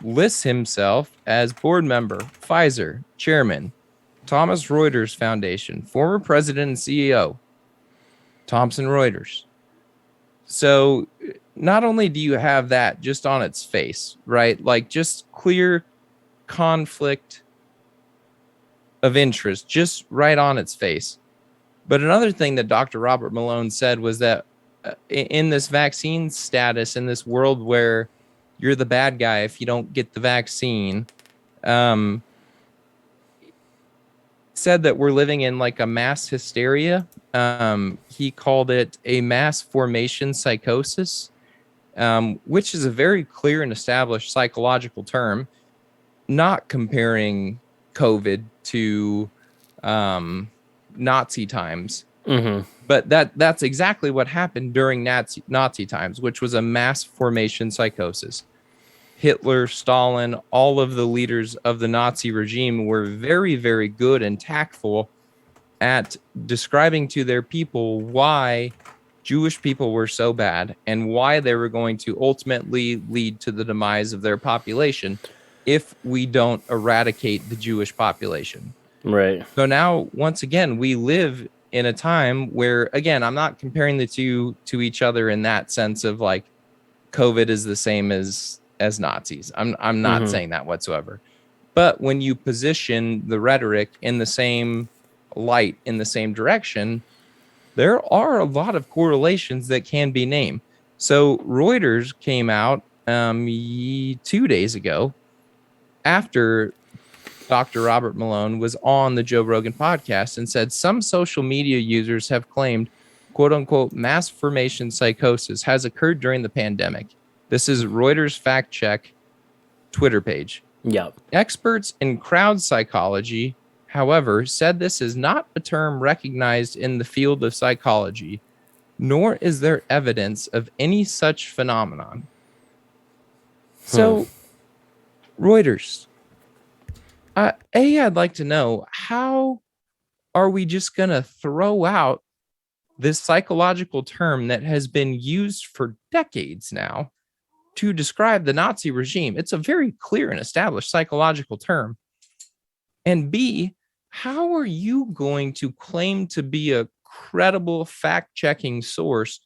lists himself as board member, Pfizer, chairman, Thomson Reuters Foundation, former president and CEO, Thomson Reuters. So not only do you have that just on its face, right? Like just clear conflict of interest, just right on its face. But another thing that Dr. Robert Malone said was that in this vaccine status, in this world where you're the bad guy if you don't get the vaccine, said that we're living in like a mass hysteria. He called it a mass formation psychosis, which is a very clear and established psychological term, not comparing COVID to Nazi times. Mm-hmm. But that's exactly what happened during Nazi times, which was a mass formation psychosis. Hitler, Stalin, all of the leaders of the Nazi regime were very, very good and tactful at describing to their people why Jewish people were so bad and why they were going to ultimately lead to the demise of their population if we don't eradicate the Jewish population. Right. So now, once again, we live in a time where, again, I'm not comparing the two to each other in that sense of like COVID is the same as Nazis. I'm not saying that whatsoever. But when you position the rhetoric in the same light, in the same direction, there are a lot of correlations that can be named. So Reuters came out 2 days ago after Dr. Robert Malone was on the Joe Rogan podcast and said some social media users have claimed, quote unquote, mass formation psychosis has occurred during the pandemic. This is Reuters fact check Twitter page. Yep. Experts in crowd psychology, however, said this is not a term recognized in the field of psychology, nor is there evidence of any such phenomenon. So, Reuters, I'd like to know, how are we just going to throw out this psychological term that has been used for decades now to describe the Nazi regime? It's a very clear and established psychological term. And B, how are you going to claim to be a credible fact-checking source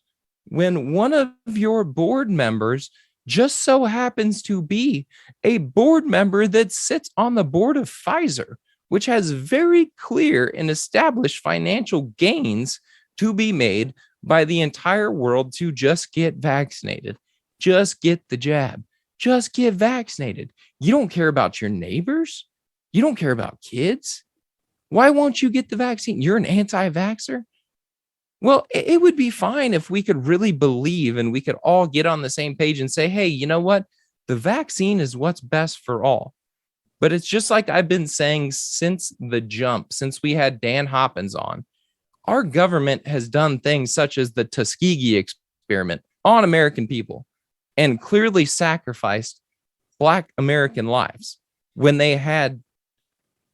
when one of your board members just so happens to be a board member that sits on the board of Pfizer, which has very clear and established financial gains to be made by the entire world to just get vaccinated, just get the jab, just get vaccinated. You don't care about your neighbors. You don't care about kids. Why won't you get the vaccine? You're an anti-vaxxer? Well, it would be fine if we could really believe and we could all get on the same page and say, hey, you know what? The vaccine is what's best for all. But it's just like I've been saying since the jump, since we had Dan Hoppins on. Our government has done things such as the Tuskegee experiment on American people and clearly sacrificed Black American lives when they had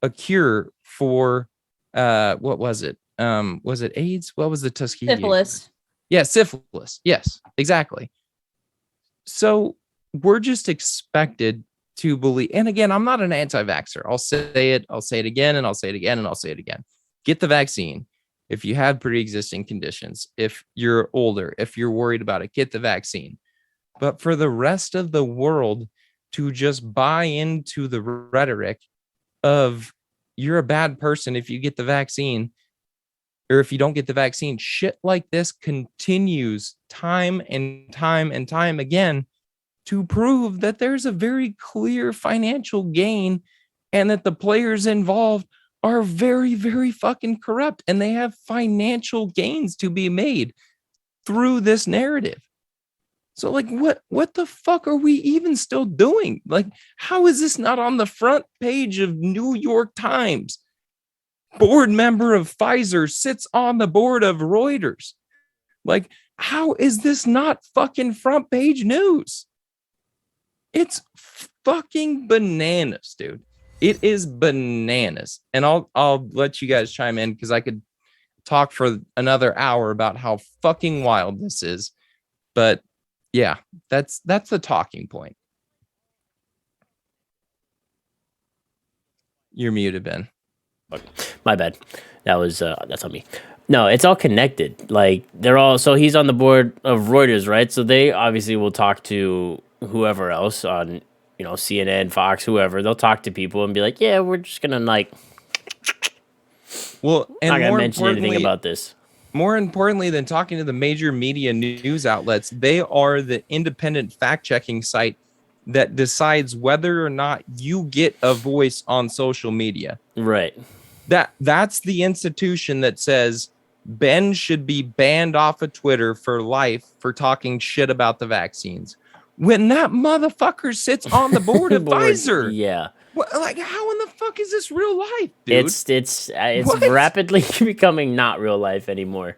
a cure for, what was it? Was it AIDS? What was the Tuskegee? Syphilis. Yeah, syphilis. Yes, exactly. So we're just expected to believe. And again, I'm not an anti-vaxxer. I'll say it again, and I'll say it again, and I'll say it again. Get the vaccine. If you have pre-existing conditions, if you're older, if you're worried about it, get the vaccine. But for the rest of the world to just buy into the rhetoric of you're a bad person if you get the vaccine, or if you don't get the vaccine, shit like this continues time and time and time again to prove that there's a very clear financial gain and that the players involved are very, very fucking corrupt and they have financial gains to be made through this narrative. So like, what the fuck are we even still doing? Like, how is this not on the front page of New York Times? Board member of Pfizer sits on the board of Reuters. Like, how is this not fucking front page news? It's fucking bananas, dude. It is bananas. And I'll let you guys chime in because I could talk for another hour about how fucking wild this is. But yeah, that's the talking point. You're muted, Ben. My bad. That's on me. No, it's all connected. Like they're all. So he's on the board of Reuters, right? So they obviously will talk to whoever else on, CNN, Fox, whoever. They'll talk to people and be like, "Yeah, we're just gonna Well, and not gonna mention anything about this." More importantly than talking to the major media news outlets, they are the independent fact-checking site that decides whether or not you get a voice on social media. Right. That's the institution that says Ben should be banned off of Twitter for life for talking shit about the vaccines. When that motherfucker sits on the board of Pfizer. Yeah. Like, how in the fuck is this real life, dude? It's rapidly becoming not real life anymore.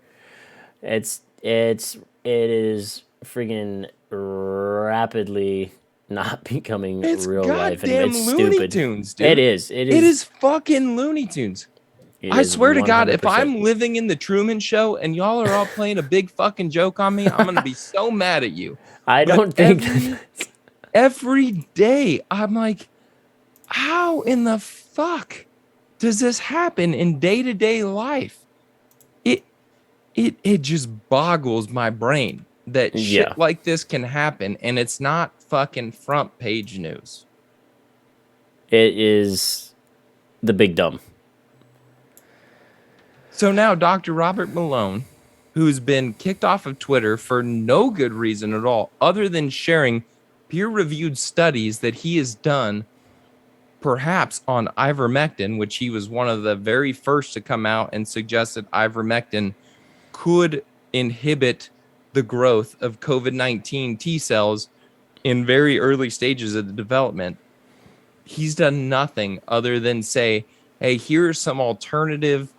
It is friggin' rapidly not becoming real life anymore. It's Looney stupid. Tunes, dude. It is. It is fucking Looney Tunes. I swear to God, if I'm living in the Truman Show and y'all are all playing a big fucking joke on me, I'm gonna be so mad at you. I don't think every day I'm like, how in the fuck does this happen in day-to-day life? It just boggles my brain that shit like this can happen and it's not fucking front page news. It is the big dumb. So now Dr. Robert Malone, who's been kicked off of Twitter for no good reason at all, other than sharing peer-reviewed studies that he has done perhaps on ivermectin, which he was one of the very first to come out and suggest that ivermectin could inhibit the growth of COVID-19 T cells in very early stages of the development. He's done nothing other than say, hey, here are some alternative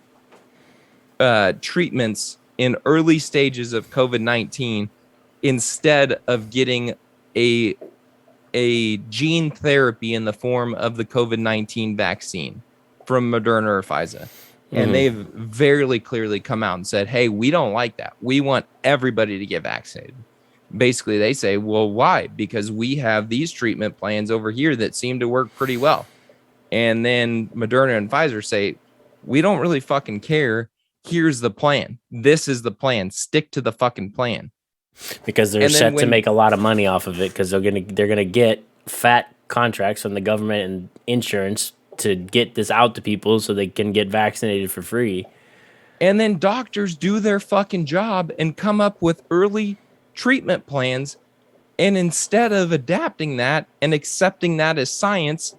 treatments in early stages of COVID-19 instead of getting a a gene therapy in the form of the COVID-19 vaccine from Moderna or Pfizer. And they've very clearly come out and said, hey, we don't like that. We want everybody to get vaccinated. Basically, they say, well, why? Because we have these treatment plans over here that seem to work pretty well. And then Moderna and Pfizer say, we don't really fucking care. Here's the plan. This is the plan. Stick to the fucking plan. Because they're set to make a lot of money off of it, because they're gonna get fat contracts from the government and insurance to get this out to people so they can get vaccinated for free. And then doctors do their fucking job and come up with early treatment plans. And instead of adapting that and accepting that as science,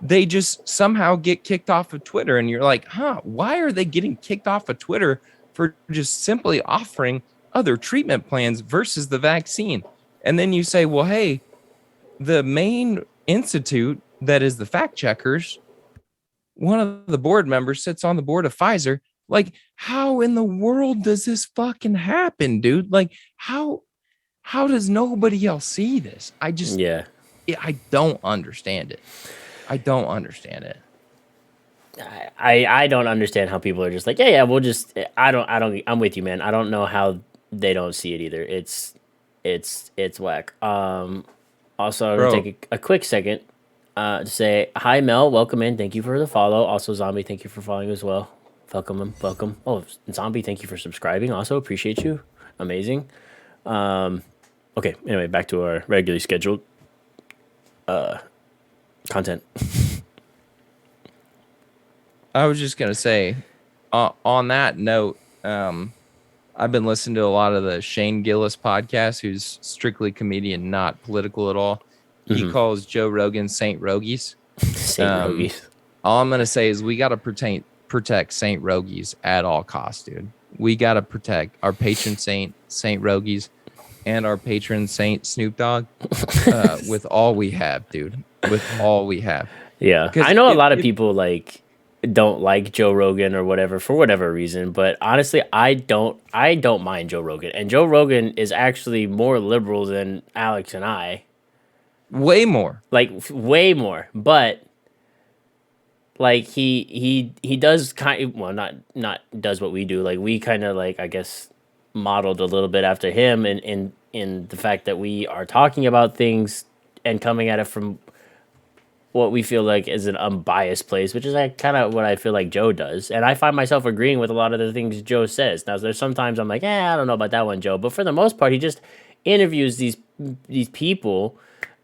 they just somehow get kicked off of Twitter. And you're like, why are they getting kicked off of Twitter for just simply offering other treatment plans versus the vaccine? And then you say, well, hey, the main institute that is the fact checkers, one of the board members sits on the board of Pfizer. Like, how in the world does this fucking happen, dude? Like, how does nobody else see this? I don't understand it. I don't understand it. I don't understand how people are just like, yeah, we'll just, I'm with you, man. I don't know how they don't see it either. It's whack. Also, I'm gonna take a quick second to say hi, Mel. Welcome in. Thank you for the follow. Also, Zombie, thank you for following as well. Welcome. Oh, Zombie, thank you for subscribing. Also, appreciate you. Amazing. Okay. Anyway, back to our regularly scheduled content. I was just gonna say, on that note, I've been listening to a lot of the Shane Gillis podcast, who's strictly comedian, not political at all. He calls Joe Rogan Saint Rogies. Saint Rogies. All I'm going to say is we got to protect Saint Rogies at all costs, dude. We got to protect our patron saint, Saint Rogies, and our patron saint, Snoop Dogg, with all we have, dude. With all we have. Yeah. I know a lot of people like don't like Joe Rogan or whatever for whatever reason, but honestly, I don't mind Joe Rogan. And Joe Rogan is actually more liberal than Alex and I. Way more. Like way more. But like he does not does what we do. Like we kind of like, I guess, modeled a little bit after him in the fact that we are talking about things and coming at it from what we feel like is an unbiased place, which is like kind of what I feel like Joe does. And I find myself agreeing with a lot of the things Joe says. Now, there's sometimes I'm like, I don't know about that one, Joe. But for the most part, he just interviews these people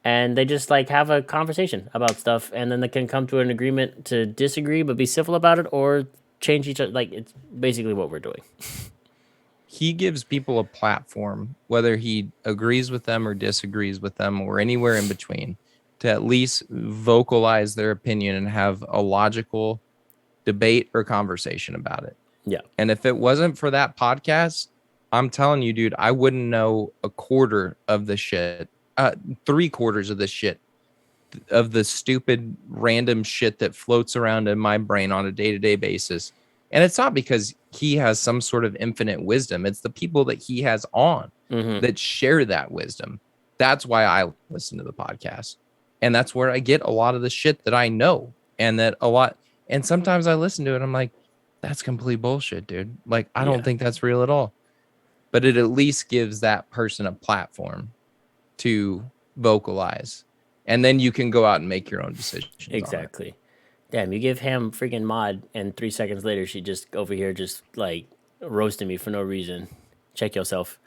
and they just like have a conversation about stuff. And then they can come to an agreement to disagree, but be civil about it or change each other. Like it's basically what we're doing. He gives people a platform, whether he agrees with them or disagrees with them or anywhere in between, to at least vocalize their opinion and have a logical debate or conversation about it. Yeah. And if it wasn't for that podcast, I'm telling you, dude, I wouldn't know a quarter of the shit, 3/4 of the shit, of the stupid random shit that floats around in my brain on a day-to-day basis. And it's not because he has some sort of infinite wisdom. It's the people that he has on that share that wisdom. That's why I listen to the podcast. And that's where I get a lot of the shit that I know. And sometimes I listen to it, I'm like, that's complete bullshit, dude. Like, I don't think that's real at all. But it at least gives that person a platform to vocalize. And then you can go out and make your own decisions. Exactly. Damn, you give Ham freaking mod, and 3 seconds later, she just over here just like roasting me for no reason. Check yourself.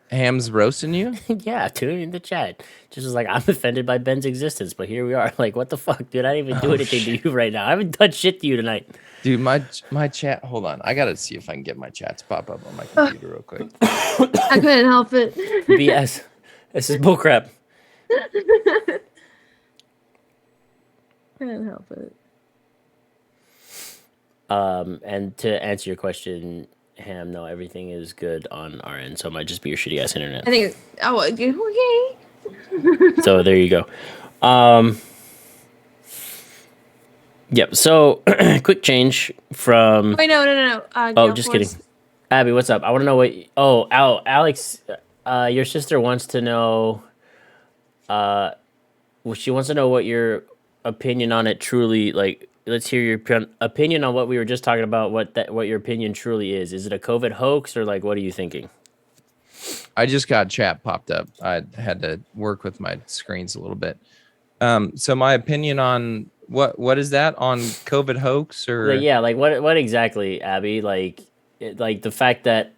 Ham's roasting you? Yeah, dude, in the chat. Just was like, I'm offended by Ben's existence, but here we are. Like, what the fuck, dude? I didn't even do anything to you right now. I haven't done shit to you tonight. Dude, my chat, hold on. I gotta see if I can get my chat to pop up on my computer real quick. I couldn't help it. BS. This is bullcrap. Couldn't help it. And to answer your question, Ham, no, everything is good on our end, so it might just be your shitty ass internet. I think. Okay. So there you go. Yep. So quick change from. Wait, no. Oh, just kidding. Abby, what's up? I want to know what. Oh, Alex, your sister wants to know. Well, she wants to know what your opinion on it truly like. Let's hear your opinion on what we were just talking about. What your opinion truly is. Is it a COVID hoax or like what are you thinking? I just got chat popped up. I had to work with my screens a little bit. So my opinion on what is that on COVID hoax Like, or yeah, like what exactly, Abby? Like, like the fact that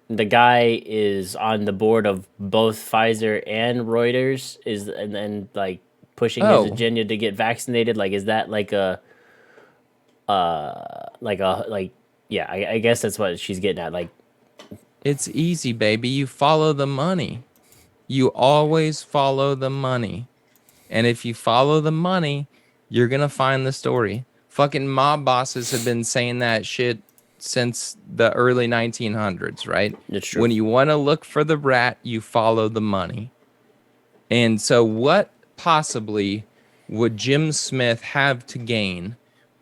the guy is on the board of both Pfizer and Reuters is and then like pushing his oh, agenda to get vaccinated. Like, is that like yeah? I guess that's what she's getting at. Like, it's easy, baby. You follow the money. You always follow the money. And if you follow the money, you're going to find the story. Fucking mob bosses have been saying that shit since the early 1900s, right? it's true. When you want to look for the rat, you follow the money. And so, what possibly would Jim Smith have to gain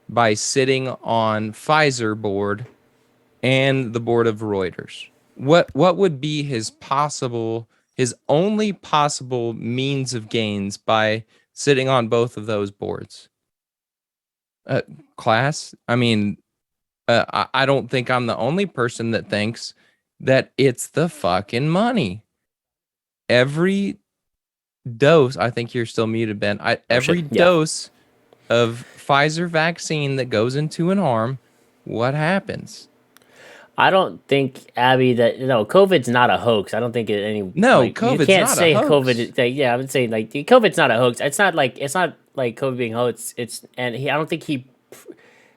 by sitting on Pfizer board and the board of Reuters? What would be his only possible means of gains by sitting on both of those boards? Class, I mean, I don't think I'm the only person that thinks that it's the fucking money. Every dose, I think you're still muted, Ben. Oh shit. Every Yeah. dose of Pfizer vaccine that goes into an arm, what happens? I don't think Abby that no COVID's not a hoax. I don't think it any No, like you COVID's can't not a say COVID. hoax. Like, yeah, I would say like COVID's not a hoax. It's not like COVID being a hoax. It's and he I don't think he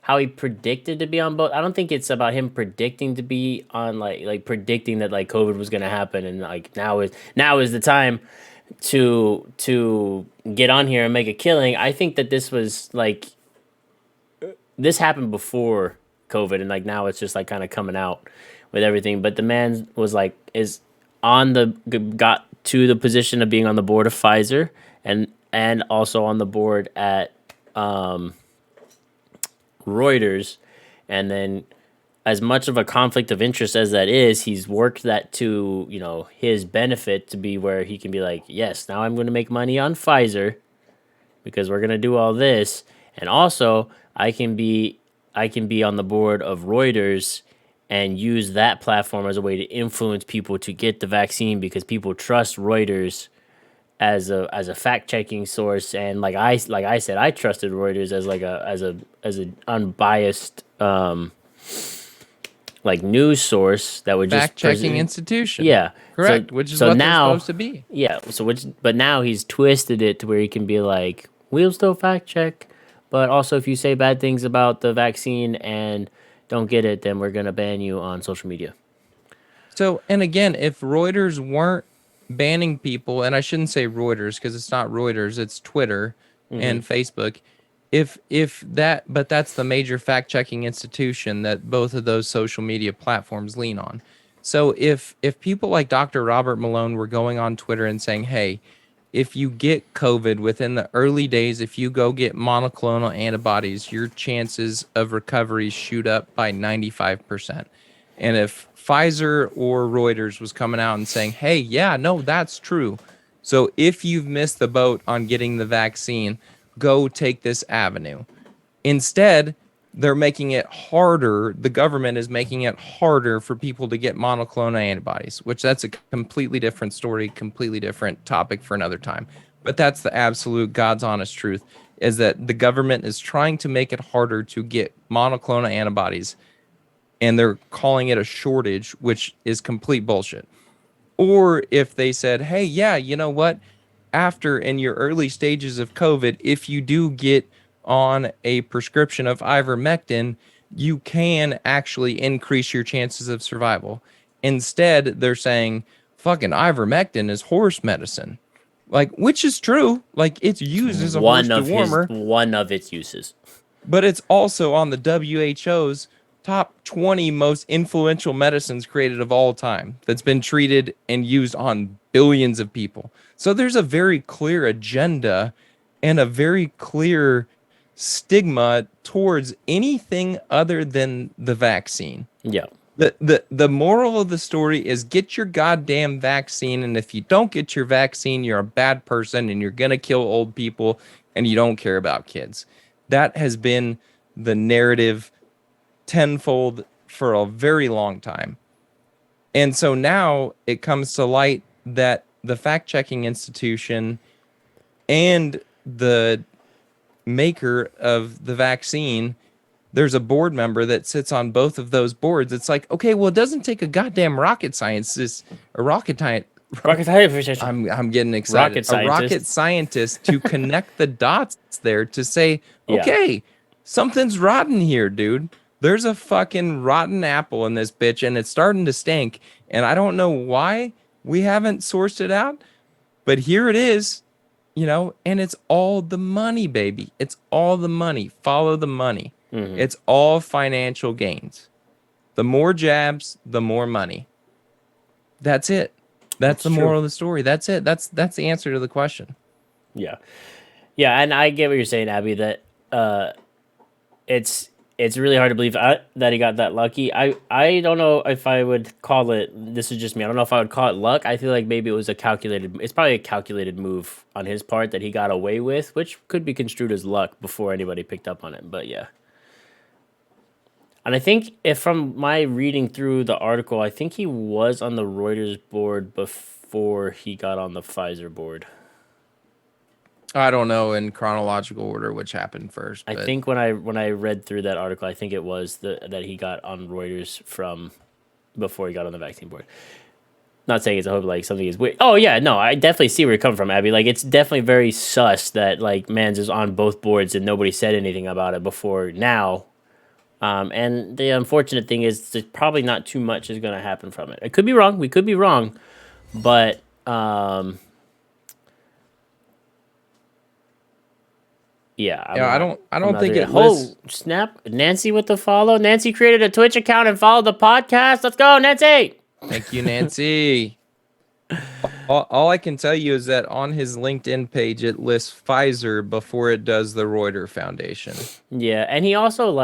how he predicted to be on both. I don't think it's about him predicting to be on like predicting that like COVID was gonna happen and like now is the time to get on here and make a killing. I think that this was like this happened before COVID, and like now it's just like kind of coming out with everything. But the man was like is on the got to the position of being on the board of Pfizer and also on the board at Reuters, and then as much of a conflict of interest as that is, he's worked that to his benefit to be where he can be like, yes, now I'm going to make money on Pfizer because we're going to do all this, and also I can be on the board of Reuters and use that platform as a way to influence people to get the vaccine because people trust Reuters as a fact checking source, and like I said, I trusted Reuters as like as a unbiased like news source that would just Fact checking institution. yeah. Correct, which is So what they're now supposed to be. yeah. So which but now he's twisted it to where he can be like, we'll still fact check, but also if you say bad things about the vaccine and don't get it, then we're gonna ban you on social media. So, and again, if Reuters weren't banning people, and I shouldn't say Reuters because it's not Reuters, it's Twitter and Facebook. If that, but that's the major fact checking institution that both of those social media platforms lean on. So if people like Dr. Robert Malone were going on Twitter and saying, "Hey, if you get COVID within the early days, if you go get monoclonal antibodies, your chances of recovery shoot up by 95%." And if Pfizer or Reuters was coming out and saying, "Hey, yeah, no, that's true. So if you've missed the boat on getting the vaccine, go take this avenue." Instead, they're making it harder. The government is making it harder for people to get monoclonal antibodies, which that's a completely different story, completely different topic for another time. But that's the absolute God's honest truth, is that the government is trying to make it harder to get monoclonal antibodies, and they're calling it a shortage, which is complete bullshit. Or if they said, "Hey, yeah, you know what? After in your early stages of COVID, if you do get on a prescription of ivermectin, you can actually increase your chances of survival." Instead, they're saying, fucking ivermectin is horse medicine. Like, which is true. Like, it's used as a horse dewormer, One of its uses. but it's also on the WHO's top 20 most influential medicines created of all time that's been treated and used on billions of people. So there's a very clear agenda and a very clear stigma towards anything other than the vaccine. Yeah. The moral of the story is get your goddamn vaccine, and if you don't get your vaccine, you're a bad person and you're gonna kill old people and you don't care about kids. That has been the narrative tenfold for a very long time. And so now it comes to light that the fact-checking institution and the maker of the vaccine, there's a board member that sits on both of those boards. It's like, okay, well, it doesn't take a goddamn rocket scientist, a rocket scientist. I'm getting excited. A rocket scientist to connect the dots there to say, okay, something's rotten here, dude. There's a fucking rotten apple in this bitch, and it's starting to stink. And I don't know why we haven't sourced it out, but here it is, and it's all the money, baby. It's all the money. Follow the money. Mm-hmm. It's all financial gains. The more jabs, the more money. That's it. That's the moral of the story. That's it. That's the answer to the question. Yeah. Yeah, and I get what you're saying, Abby, that it's really hard to believe that he got that lucky. I don't know if I would call it, this is just me, I don't know if I would call it luck. I feel like maybe it was it's probably a calculated move on his part that he got away with, which could be construed as luck before anybody picked up on it, but yeah. And I think if from my reading through the article, I think he was on the Reuters board before he got on the Pfizer board. I don't know in chronological order which happened first. I think when I read through that article, I think it was that he got on Reuters from before he got on the vaccine board. Not saying it's a hope like something is weird. Oh yeah, no, I definitely see where you're coming from, Abby. Like it's definitely very sus that like Mans is on both boards and nobody said anything about it before now. And the unfortunate thing is there's probably not too much is going to happen from it. I could be wrong. We could be wrong, but yeah. I don't think it was. Oh, snap. Nancy with the follow. Nancy created a Twitch account and followed the podcast. Let's go, Nancy. Thank you, Nancy. All I can tell you is that on his LinkedIn page, it lists Pfizer before it does the Reuters Foundation. Yeah, and he also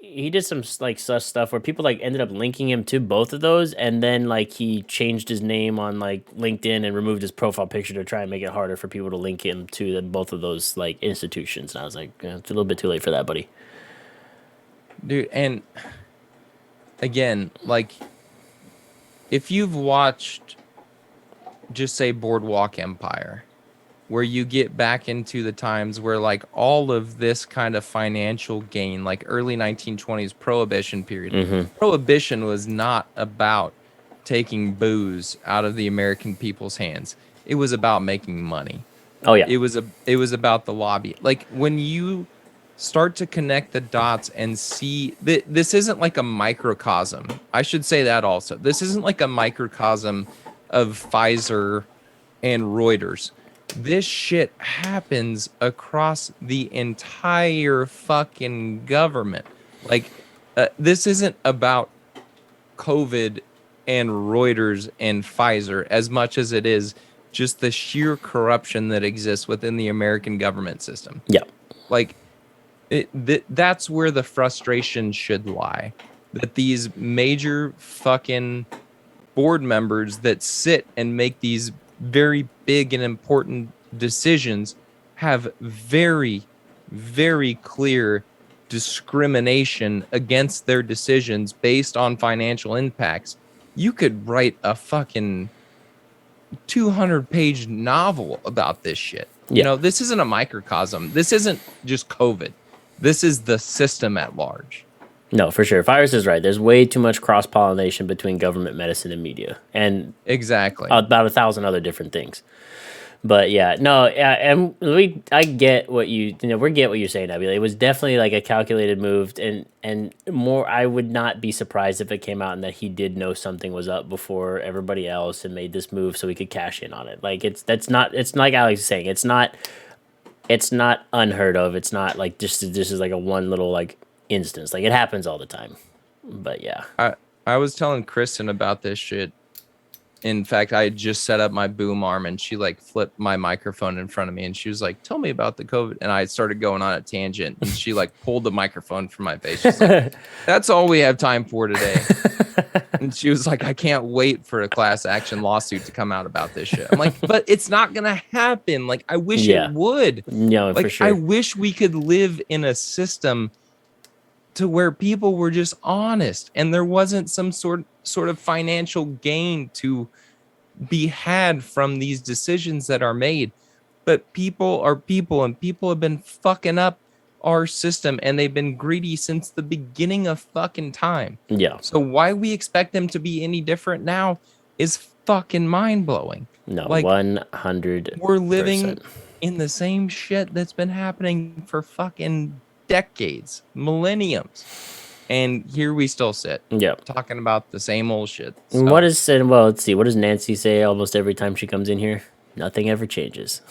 he did some sus stuff where people ended up linking him to both of those, and then he changed his name on LinkedIn and removed his profile picture to try and make it harder for people to link him to both of those institutions. And I was like, it's a little bit too late for that, buddy. Dude, and again, if you've watched, just say Boardwalk Empire, where you get back into the times where all of this kind of financial gain, early 1920s prohibition period. Mm-hmm. Prohibition was not about taking booze out of the American people's hands. It was about making money. Oh yeah. It was about the lobby. When you start to connect the dots and see this isn't a microcosm. I should say that also. This isn't a microcosm of Pfizer and Reuters. This shit happens across the entire fucking government. This isn't about COVID and Reuters and Pfizer as much as it is just the sheer corruption that exists within the American government system. Yeah. That's where the frustration should lie. That these major fucking board members that sit and make these very big and important decisions have very, very clear discrimination against their decisions based on financial impacts. You could write a fucking 200-page novel about this shit. Yeah. This isn't a microcosm. This isn't just COVID. This is the system at large. No, for sure. Virus is right. There's way too much cross-pollination between government, medicine, and media. And exactly about 1,000 other different things. But yeah, no, and I get what we get what you're saying, Abby. It was definitely a calculated move, and more. I would not be surprised if it came out and that he did know something was up before everybody else and made this move so he could cash in on it. It's like Alex is saying. It's not unheard of. It's not this is a one little instance. It happens all the time. But yeah, I was telling Kristen about this shit In fact, I had just set up my boom arm and she like flipped my microphone in front of me and she was like, tell me about the COVID. And I started going on a tangent and she like pulled the microphone from my face. She's like, that's all we have time for today. And she was like, I can't wait for a class action lawsuit to come out about this shit. I'm like, but it's not going to happen. Like, I wish it would. No, like, for sure. I wish we could live in a system to where people were just honest and there wasn't some sort of financial gain to be had from these decisions that are made. But people are people and people have been fucking up our system and they've been greedy since the beginning of fucking time. Yeah. So why we expect them to be any different now is fucking mind-blowing. No, like 100%. we're living in the same shit that's been happening for fucking decades, millenniums. And here we still sit. Yeah. Talking about the same old shit. So. What is said? Well, let's see. What does Nancy say almost every time she comes in here? Nothing ever changes.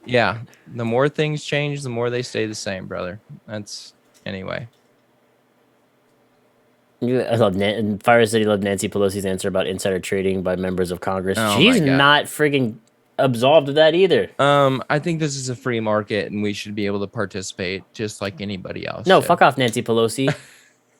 Yeah. The more things change, the more they stay the same, brother. That's anyway. I love Fire City loved Nancy Pelosi's answer about insider trading by members of Congress. Oh She's not friggin' absolved of that either. I think this is a free market and we should be able to participate just like anybody else. No, fuck off, Nancy Pelosi.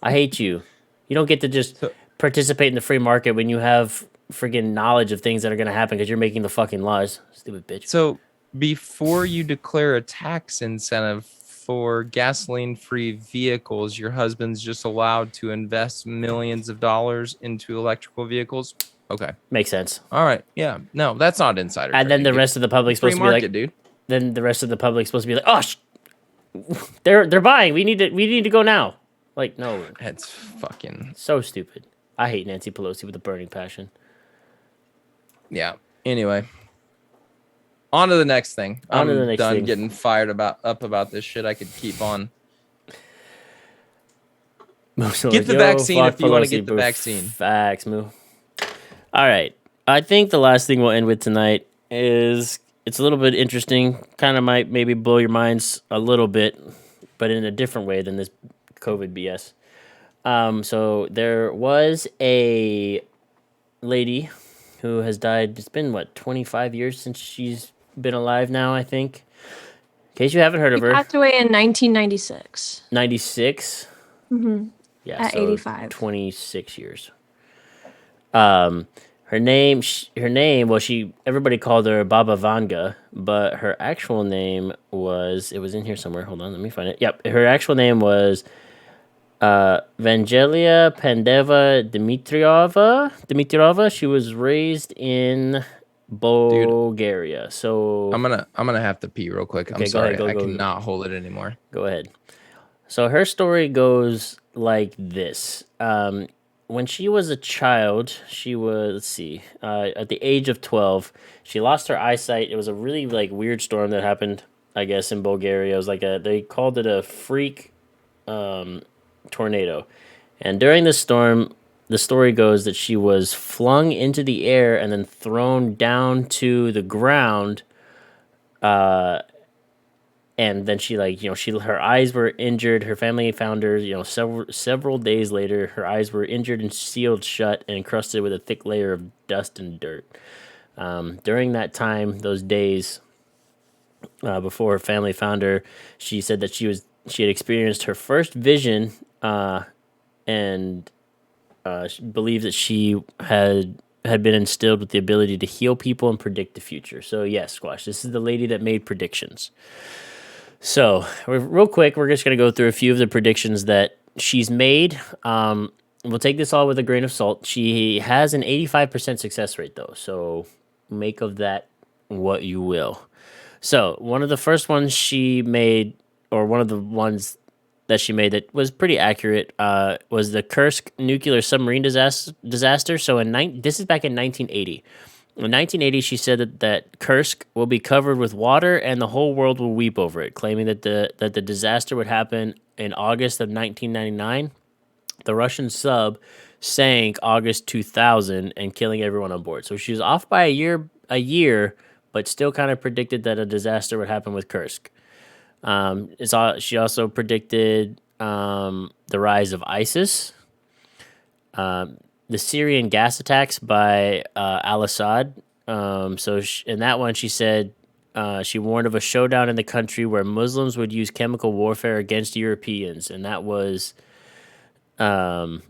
I hate you. You don't get to just participate in the free market when you have friggin' knowledge of things that are going to happen because you're making the fucking laws. Stupid bitch. So before you declare a tax incentive for gasoline-free vehicles, your husband's just allowed to invest millions of dollars into electrical vehicles. Okay. Makes sense. All right. Yeah. No, that's not insider. And then the rest of the public's supposed to be like, dude. Then the rest of the public's supposed to be like, oh, they're buying. We need to go now. Like, no. That's fucking so stupid. I hate Nancy Pelosi with a burning passion. Yeah. Anyway. On to the next thing. I'm done getting fired up about this shit. I could keep on. Get the vaccine if you want to get the vaccine. Facts, Moo. All right. I think the last thing we'll end with tonight is it's a little bit interesting. Kind of might maybe blow your minds a little bit, but in a different way than this COVID BS. So there was a lady who has died. It's been, 25 years since she's been alive now, I think. In case you haven't heard of her. She passed away in 1996. 96? Mm-hmm. Yeah, at 85. 26 years. Her name, everybody called her Baba Vanga, but her actual name was, it was in here somewhere. Hold on, let me find it. Yep, her actual name was Vangelia Pandeva Dimitriova. She was raised in Bulgaria. So I'm gonna have to pee real quick. I'm sorry. I cannot hold it anymore. Go ahead. So her story goes like this. When she was a child, she was, at the age of 12, she lost her eyesight. It was a really weird storm that happened, I guess, in Bulgaria. It was they called it a freak tornado. And during this storm, the story goes that she was flung into the air and then thrown down to the ground. And then she her eyes were injured. Her family found her, several days later. Her eyes were injured and sealed shut and encrusted with a thick layer of dust and dirt. During that time, those days before her family found her, she said that she had experienced her first vision, and she believed that she had been instilled with the ability to heal people and predict the future. So yes, Squash, this is the lady that made predictions. So, real quick, we're just going to go through a few of the predictions that she's made. We'll take this all with a grain of salt. She has an 85% success rate, though, so make of that what you will. So, one of the first ones she made, or one of the ones that she made that was pretty accurate, was the Kursk nuclear submarine disaster. So, this is back in 1980. In 1980, she said that Kursk will be covered with water and the whole world will weep over it, claiming that the disaster would happen in August of 1999. The Russian sub sank August 2000 and killing everyone on board. So she was off by a year, but still kind of predicted that a disaster would happen with Kursk. She also predicted the rise of ISIS. the Syrian gas attacks by al-Assad. In that one, she said she warned of a showdown in the country where Muslims would use chemical warfare against Europeans, and that was and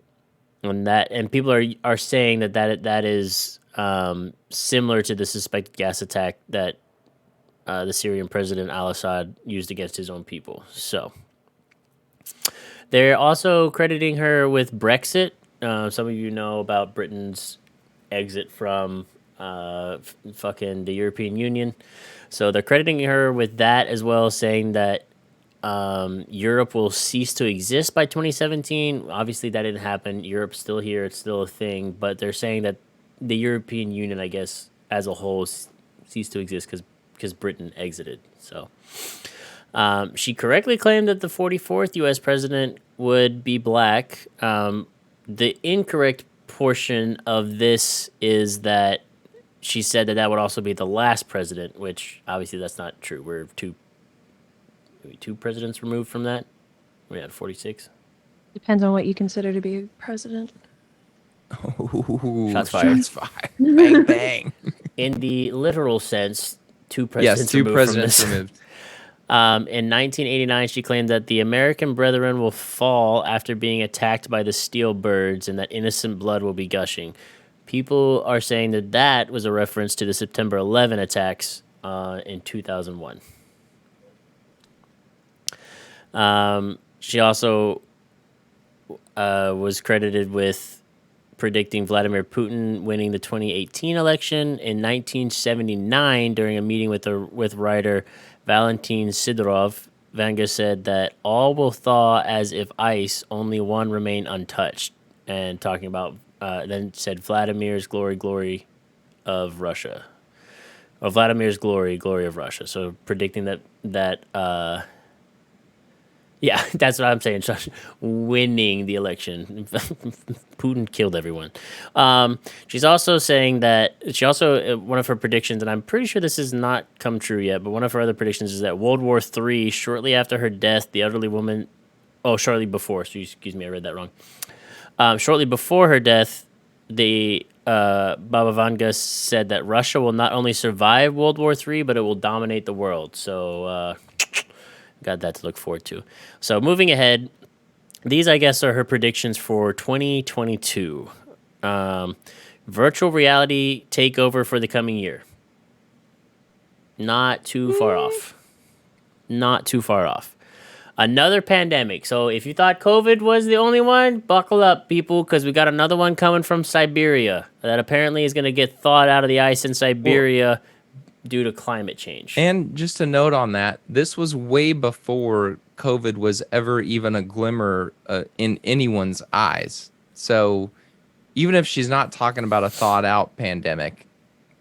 people are saying that is similar to the suspected gas attack that the Syrian president al-Assad used against his own people. So they're also crediting her with Brexit. Some of you know about Britain's exit from fucking the European Union. So they're crediting her with that as well, saying that Europe will cease to exist by 2017. Obviously, that didn't happen. Europe's still here. It's still a thing. But they're saying that the European Union, I guess, as a whole, ceased to exist because Britain exited. So she correctly claimed that the 44th U.S. president would be black. The incorrect portion of this is that she said that would also be the last president, which obviously that's not true. We're two presidents removed from that. We had 46. Depends on what you consider to be president. Ooh, Shots fired. Shots fired. Bang, bang. In the literal sense, two Yes, presidents two removed presidents from this. removed. In 1989, she claimed that the American brethren will fall after being attacked by the steel birds and that innocent blood will be gushing. People are saying that was a reference to the September 11 attacks in 2001. She also was credited with predicting Vladimir Putin winning the 2018 election. In 1979, during a meeting with writer Valentin Sidorov, Vanga said that all will thaw as if ice, only one remain untouched. And talking about, then said Vladimir's glory of Russia. Or Vladimir's glory of Russia. So predicting that yeah, that's what I'm saying. Winning the election. Putin killed everyone. She's also saying that one of her predictions, and I'm pretty sure this has not come true yet, but one of her other predictions is that World War III, shortly after her death, the elderly woman, shortly before, so excuse me, I read that wrong. Shortly before her death, the Baba Vanga said that Russia will not only survive World War III, but it will dominate the world. So, got that to look forward to. So moving ahead, these I guess are her predictions for 2022. Virtual reality takeover for the coming year. Not too far off. Not too far off. Another pandemic. So if you thought COVID was the only one, buckle up, people, because we got another one coming from Siberia that apparently is going to get thawed out of the ice in Siberia due to climate change. And just a note on that, this was way before COVID was ever even a glimmer in anyone's eyes. So even if she's not talking about a thought out pandemic,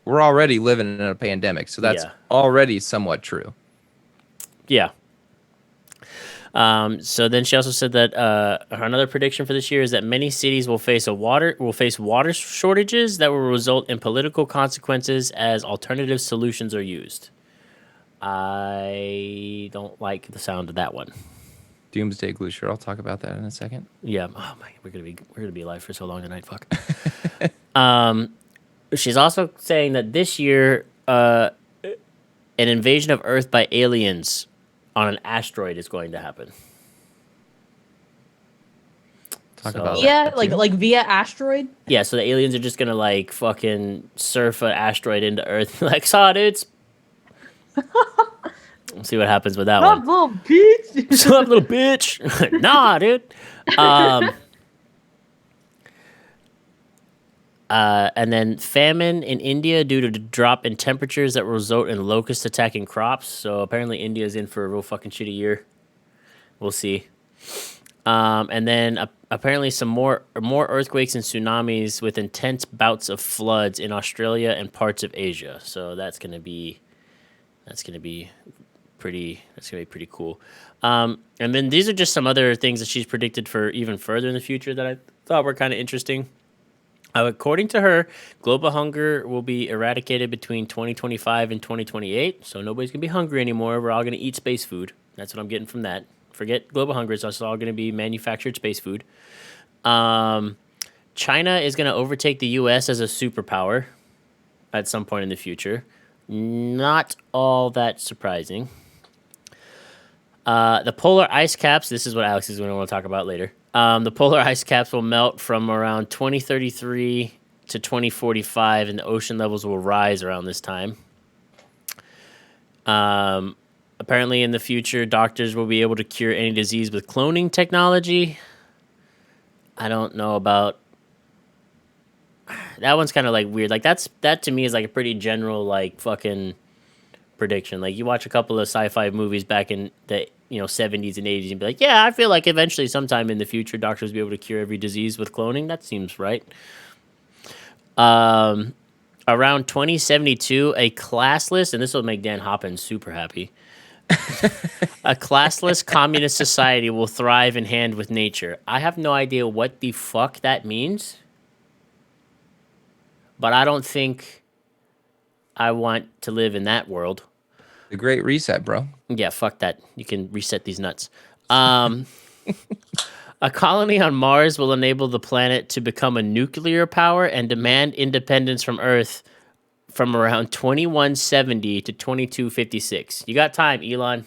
we're already living in a pandemic. So that's already somewhat true. Yeah. So then she also said that another prediction for this year is that many cities will face water shortages that will result in political consequences as alternative solutions are used. I don't like the sound of that one. Doomsday Glacier. I'll talk about that in a second. Yeah. Oh my, we're gonna be alive for so long tonight. Fuck. She's also saying that this year, an invasion of Earth by aliens on an asteroid is going to happen. Talk about that. Yeah, like via asteroid. Yeah, so the aliens are just gonna like fucking surf an asteroid into Earth. Like, saw dudes. We'll see what happens with that one. Little bitch. What's up, little bitch? Nah, dude. And then famine in India due to the drop in temperatures that will result in locusts attacking crops. So apparently India's in for a real fucking shitty year. We'll see. And then apparently some more earthquakes and tsunamis with intense bouts of floods in Australia and parts of Asia. So that's gonna be pretty cool. And then these are just some other things that she's predicted for even further in the future that I thought were kind of interesting. According to her, global hunger will be eradicated between 2025 and 2028. So nobody's going to be hungry anymore. We're all going to eat space food. That's what I'm getting from that. Forget global hunger. It's all going to be manufactured space food. China is going to overtake the U.S. as a superpower at some point in the future. Not all that surprising. The polar ice caps, this is what Alex is going to want to talk about later. The polar ice caps will melt from around 2033 to 2045, and the ocean levels will rise around this time. Apparently, in the future, doctors will be able to cure any disease with cloning technology. I don't know about... That one's kind of like weird. Like that to me is like a pretty general like fucking prediction. Like you watch a couple of sci-fi movies back in the 70s and 80s and be like, yeah, I feel like eventually sometime in the future doctors will be able to cure every disease with cloning. That seems right. Around 2072, a classless, and this will make Dan Hoppin super happy. A classless communist society will thrive in hand with nature. I have no idea what the fuck that means. But I don't think I want to live in that world. The Great Reset, bro. Yeah, fuck that. You can reset these nuts. A colony on Mars will enable the planet to become a nuclear power and demand independence from Earth from around 2170 to 2256. You got time, Elon.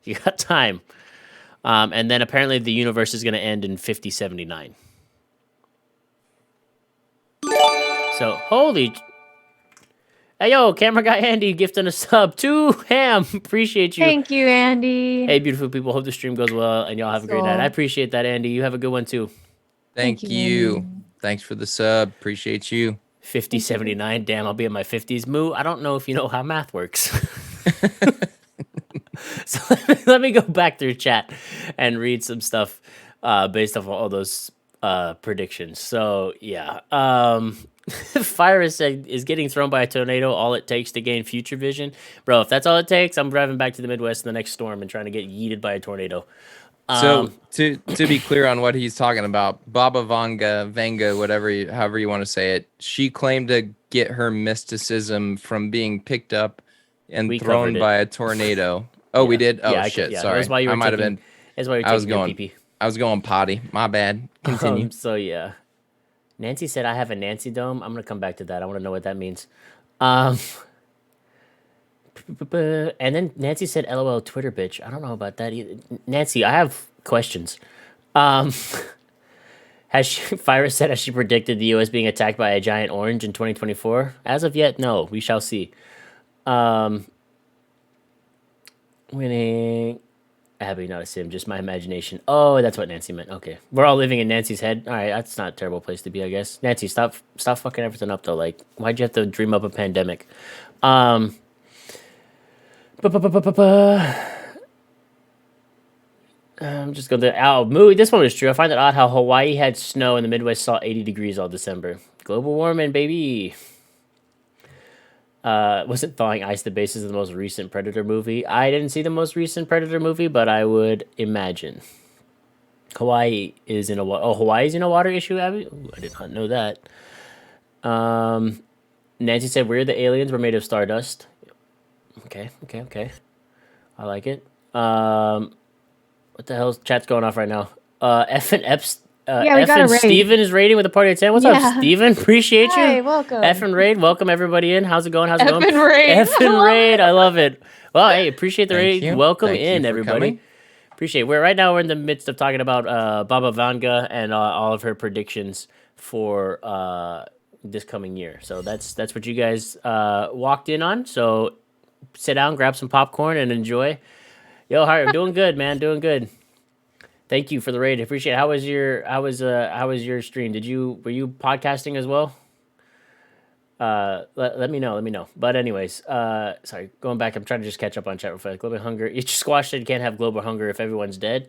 You got time. And then apparently the universe is going to end in 5079. So, holy... Hey, yo, camera guy Andy gifting a sub to Ham. Appreciate you. Thank you, Andy. Hey, beautiful people. Hope the stream goes well and y'all have a great night. I appreciate that, Andy. You have a good one, too. Thank you. Thanks for the sub. Appreciate you. 5079. Damn, I'll be in my 50s. Moo, I don't know if you know how math works. So let me go back through chat and read some stuff based off all those predictions. So, yeah. Fire is getting thrown by a tornado all it takes to gain future vision. Bro, if that's all it takes, I'm driving back to the Midwest in the next storm and trying to get yeeted by a tornado. So to be clear on what he's talking about, Baba Vanga, however you want to say it, she claimed to get her mysticism from being picked up and thrown by a tornado. Oh, yeah. We did? Oh, yeah, shit. Sorry. That's why you were might have been. That's why you're taking your pee-pee. I was going potty. My bad. Continue. So, yeah. Nancy said, I have a Nancy dome. I'm going to come back to that. I want to know what that means. And then Nancy said, LOL, Twitter bitch. I don't know about that either. Nancy, I have questions. Fira said, has she predicted the U.S. being attacked by a giant orange in 2024? As of yet, no. We shall see. Winning. Abby, not a sim, just my imagination. Oh, that's what Nancy meant. Okay. We're all living in Nancy's head. All right, that's not a terrible place to be, I guess. Nancy, stop fucking everything up, though. Like, why'd you have to dream up a pandemic? I'm just going to... Moo, this one was true. I find it odd how Hawaii had snow and the Midwest saw 80 degrees all December. Global warming, baby. Wasn't thawing ice the basis of the most recent Predator movie? I didn't see the most recent Predator movie, but I would imagine. Hawaii is in a Hawaii's in a water issue, Abby? Ooh, I did not know that. Nancy said, we're the aliens. We're made of stardust. Okay. I like it. What the hell's chat's going off right now? F and Epstein. We got a raid. Steven is raiding with a party of 10. What's up, Steven? Appreciate you. Hi, welcome. F and raid. Welcome everybody in. How's it going? F and raid. F and raid. I love it. Well, hey, appreciate the raid. You. Welcome Thank in, you everybody. Coming. Appreciate it. Right now we're in the midst of talking about Baba Vanga and all of her predictions for this coming year. So that's what you guys walked in on. So sit down, grab some popcorn, and enjoy. Yo, how are you? Doing good, man. Doing good. Thank you for the raid. I appreciate it. How was your stream? Were you podcasting as well? Let me know. But anyways, sorry, going back, I'm trying to just catch up on chat real fast. Global hunger. Each squash said you can't have global hunger if everyone's dead.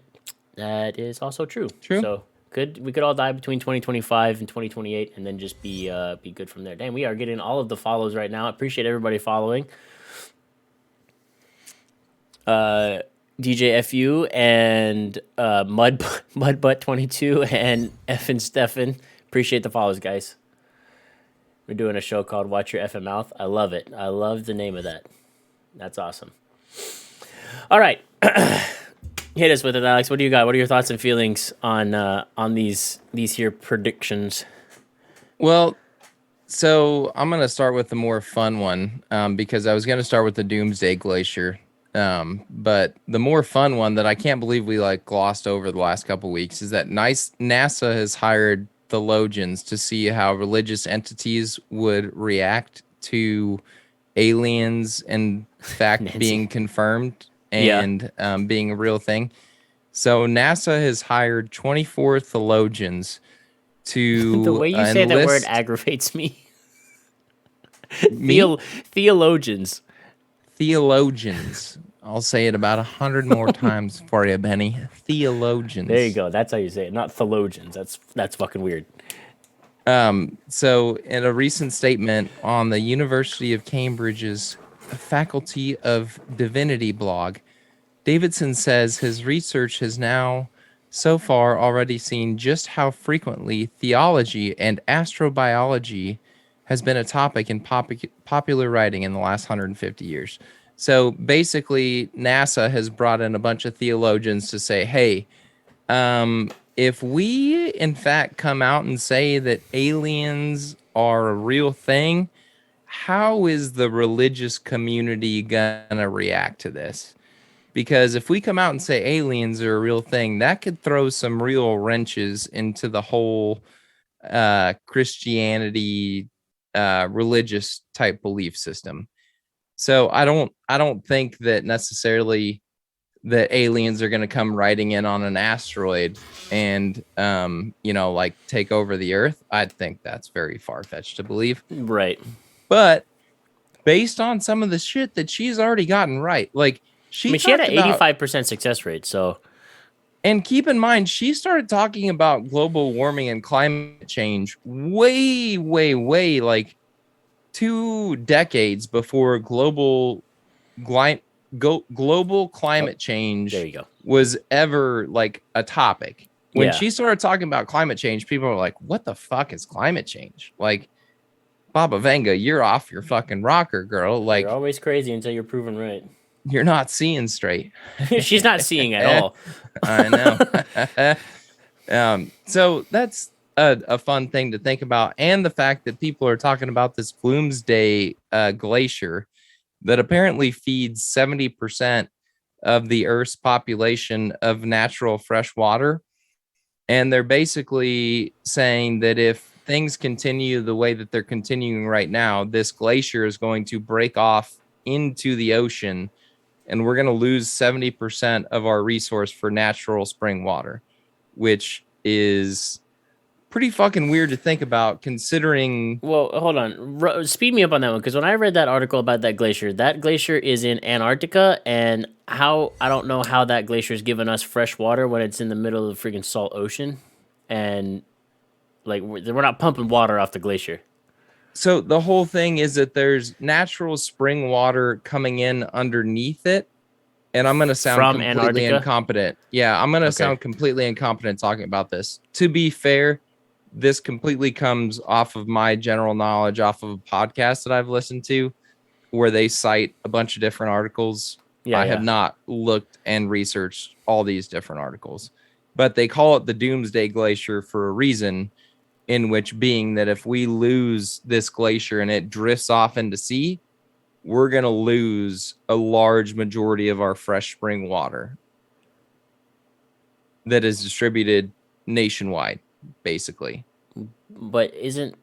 That is also true. So we could all die between 2025 and 2028 and then just be good from there. Damn, we are getting all of the follows right now. I appreciate everybody following. DJ FU and Mudbutt22 and Effin Stefan. Appreciate the follows, guys. We're doing a show called Watch Your Effin' Mouth. I love it. I love the name of that. That's awesome. All right. Hit us with it, Alex. What do you got? What are your thoughts and feelings on these here predictions? Well, so I'm gonna start with the more fun one, because I was gonna start with the Doomsday Glacier, but the more fun one that I can't believe we like glossed over the last couple weeks is that NASA has hired theologians to see how religious entities would react to aliens in fact Nancy. being confirmed Yeah. and being a real thing. So NASA has hired 24 theologians The to way you say that word enlist aggravates me. me. Theologians. Theologians. I'll say it about 100 more times for you, Benny. Theologians. There you go. That's how you say it, not theologians. That's fucking weird. So, in a recent statement on the University of Cambridge's Faculty of Divinity blog, Davidson says his research has now so far already seen just how frequently theology and astrobiology has been a topic in popular writing in the last 150 years. So basically, NASA has brought in a bunch of theologians to say, hey, if we in fact come out and say that aliens are a real thing, how is the religious community gonna react to this? Because if we come out and say aliens are a real thing, that could throw some real wrenches into the whole Christianity religious type belief system. So I don't think that necessarily that aliens are going to come riding in on an asteroid and like take over the earth. I think that's very far-fetched to believe. Right. But based on some of the shit that she's already gotten right, like I mean, she had an 85% success rate, so. and keep in mind, she started talking about global warming and climate change way, way, way like 2 decades before global climate There change you go. was ever like a topic. When Yeah. she started talking about climate change, people were like, what the fuck is climate change? Like, Baba Vanga, you're off your fucking rocker, girl. Like, You're always crazy until you're proven right. you're not seeing straight. She's not seeing at all. I know. So that's a fun thing to think about. And the fact that people are talking about this Bloomsday glacier that apparently feeds 70% of the Earth's population of natural fresh water. And they're basically saying that if things continue the way that they're continuing right now, this glacier is going to break off into the ocean and we're going to lose 70% of our resource for natural spring water, which is pretty fucking weird to think about considering. Well, hold on. Speed me up on that one, because when I read that article about that glacier is in Antarctica, and I don't know how that glacier is giving us fresh water when it's in the middle of the freaking salt ocean, and like we're not pumping water off the glacier. So the whole thing is that there's natural spring water coming in underneath it. And I'm going to sound From completely Antarctica? incompetent. Yeah, I'm going to sound completely incompetent talking about this. To be fair, this completely comes off of my general knowledge off of a podcast that I've listened to where they cite a bunch of different articles. Yeah, I have not looked and researched all these different articles, but they call it the Doomsday Glacier for a reason, in which being that if we lose this glacier and it drifts off into sea, we're going to lose a large majority of our fresh spring water that is distributed nationwide, basically. But isn't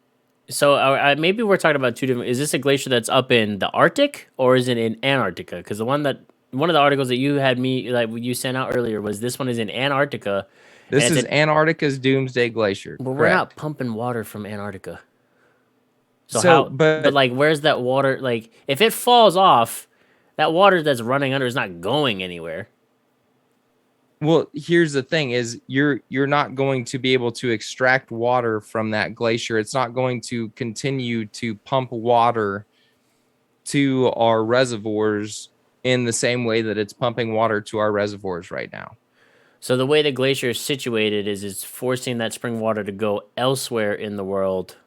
so? Maybe we're talking about two different. Is this a glacier that's up in the Arctic or is it in Antarctica? Because one of the articles that you had me like you sent out earlier was this one is in Antarctica. This is Antarctica's Doomsday Glacier. But correct. we're not pumping water from Antarctica. So how? But like, where's that water? Like, if it falls off, that water that's running under is not going anywhere. Well, here's the thing: is you're not going to be able to extract water from that glacier. It's not going to continue to pump water to our reservoirs in the same way that it's pumping water to our reservoirs right now. So the way the glacier is situated is it's forcing that spring water to go elsewhere in the world.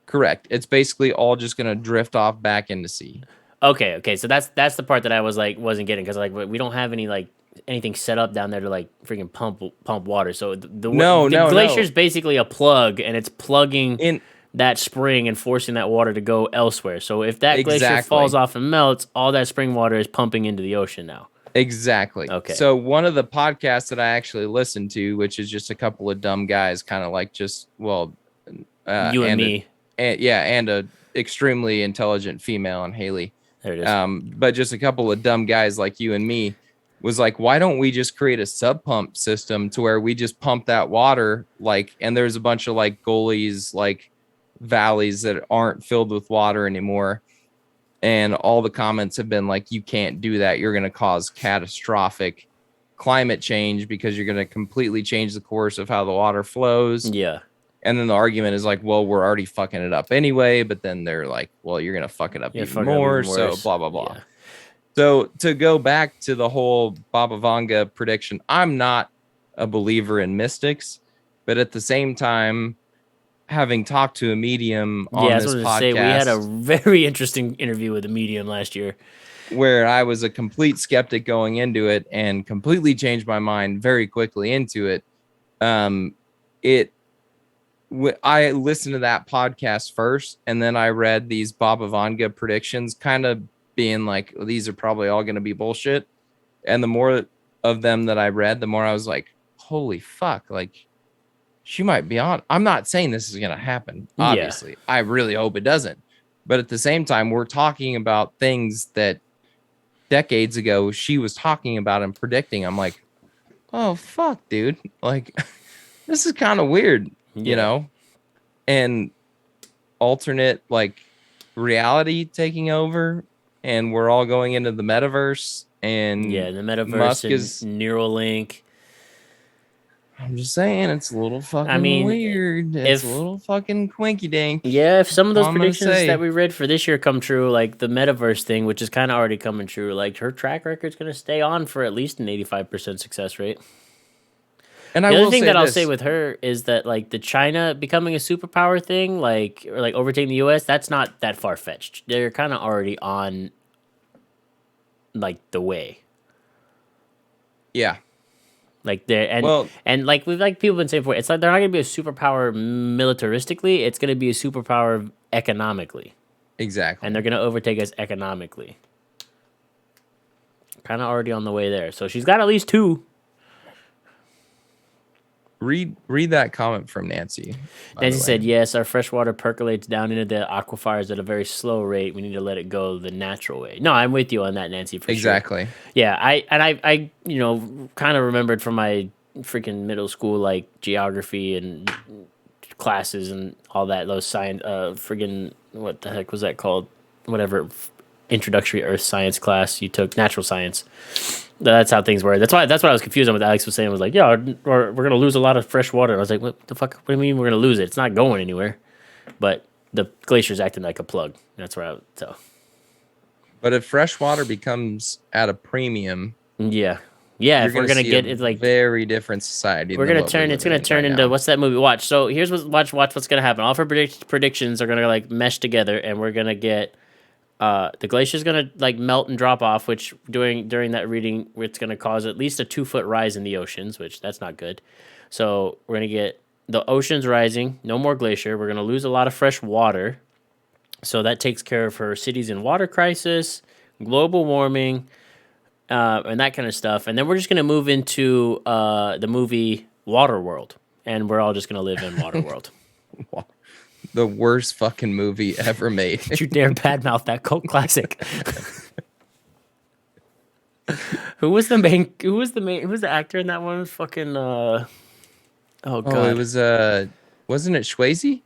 Correct. It's basically all just going to drift off back into sea. Okay. So that's the part that I was like wasn't getting, because like we don't have any like anything set up down there to like freaking pump water. So No, the no, glacier's no. basically a plug, and it's plugging In that spring and forcing that water to go elsewhere. So if that glacier falls exactly. off and melts, all that spring water is pumping into the ocean now. Exactly. Okay. So one of the podcasts that I actually listened to, which is just a couple of dumb guys, kind of like just You and me. and a extremely intelligent female and Haley, There it is. but just a couple of dumb guys like you and me, was like, why don't we just create a sub pump system to where we just pump that water, like, and there's a bunch of like gullies, like valleys that aren't filled with water anymore. And all the comments have been like, you can't do that. You're going to cause catastrophic climate change because you're going to completely change the course of how the water flows. Yeah. And then the argument is like, well, we're already fucking it up anyway. But then they're like, well, you're going to fuck it up Yeah, even fuck it up more. even So worse. blah, blah, blah. Yeah. So to go back to the whole Baba Vanga prediction, I'm not a believer in mystics, but at the same time, having talked to a medium on Yeah, I this was going to say, we had a podcast very interesting interview with a medium last year. where I was a complete skeptic going into it and completely changed my mind very quickly into it. I listened to that podcast first, and then I read these Baba Vanga predictions, kind of being like, well, these are probably all going to be bullshit. And the more of them that I read, the more I was like, holy fuck, like she might be on. I'm not saying this is going to happen. Yeah. Obviously, I really hope it doesn't. But at the same time, we're talking about things that decades ago she was talking about and predicting. I'm like, oh fuck, dude, like this is kind of weird, you Yeah. know. And alternate like reality taking over, and we're all going into the metaverse, and Yeah, the metaverse Musk and is, Neuralink. I'm just saying, it's a little fucking I mean, weird. It's a if- little fucking quinky dink. Yeah, if some of those All I'm gonna predictions say. that we read for this year come true, like the metaverse thing, which is kind of already coming true, like her track record's going to stay on for at least an 85% success rate. And The I other will thing say that I'll this. say with her is that like the China becoming a superpower thing, like or like overtaking the US, that's not that far fetched. They're kind of already on like the way. Yeah. Like they're Well, and like we've like people have been saying before, it's like they're not gonna be a superpower militaristically, it's gonna be a superpower economically. exactly. And they're gonna overtake us economically. Kind of already on the way there. So she's got at least two. Read that comment from Nancy. by Nancy the way. said, yes, our fresh water percolates down into the aquifers at a very slow rate. We need to let it go the natural way. No, I'm with you on that, Nancy, for sure. Exactly. Yeah, I you know, kind of remembered from my freaking middle school, like, geography and classes and all that, those science, friggin', what the heck was that called? Whatever, introductory earth science class you took, natural science. That's how things were. That's what I was confused on what Alex was saying. Was like, yeah, we're gonna lose a lot of fresh water. And I was like, what the fuck? What do you mean we're gonna lose it? It's not going anywhere. But the glacier's acting like a plug. That's where so. But if fresh water becomes at a premium, Yeah, you're if we're gonna see get a it, like very different society. we're than gonna what turn. we're It's gonna living in turn right into now. what's that movie? Watch. So here's watch what's gonna happen. All of our predictions are gonna like mesh together, and we're gonna get. The glacier's gonna like melt and drop off, which during that reading, it's gonna cause at least a 2-foot rise in the oceans, which that's not good. So we're gonna get the oceans rising, no more glacier. We're gonna lose a lot of fresh water, so that takes care of her cities in water crisis, global warming, and that kind of stuff. And then we're just gonna move into the movie Waterworld, and we're all just gonna live in Waterworld. The worst fucking movie ever made. Don't you dare badmouth that cult classic. Who was the actor in that one? Fucking oh god. Oh, it was wasn't it Swayze?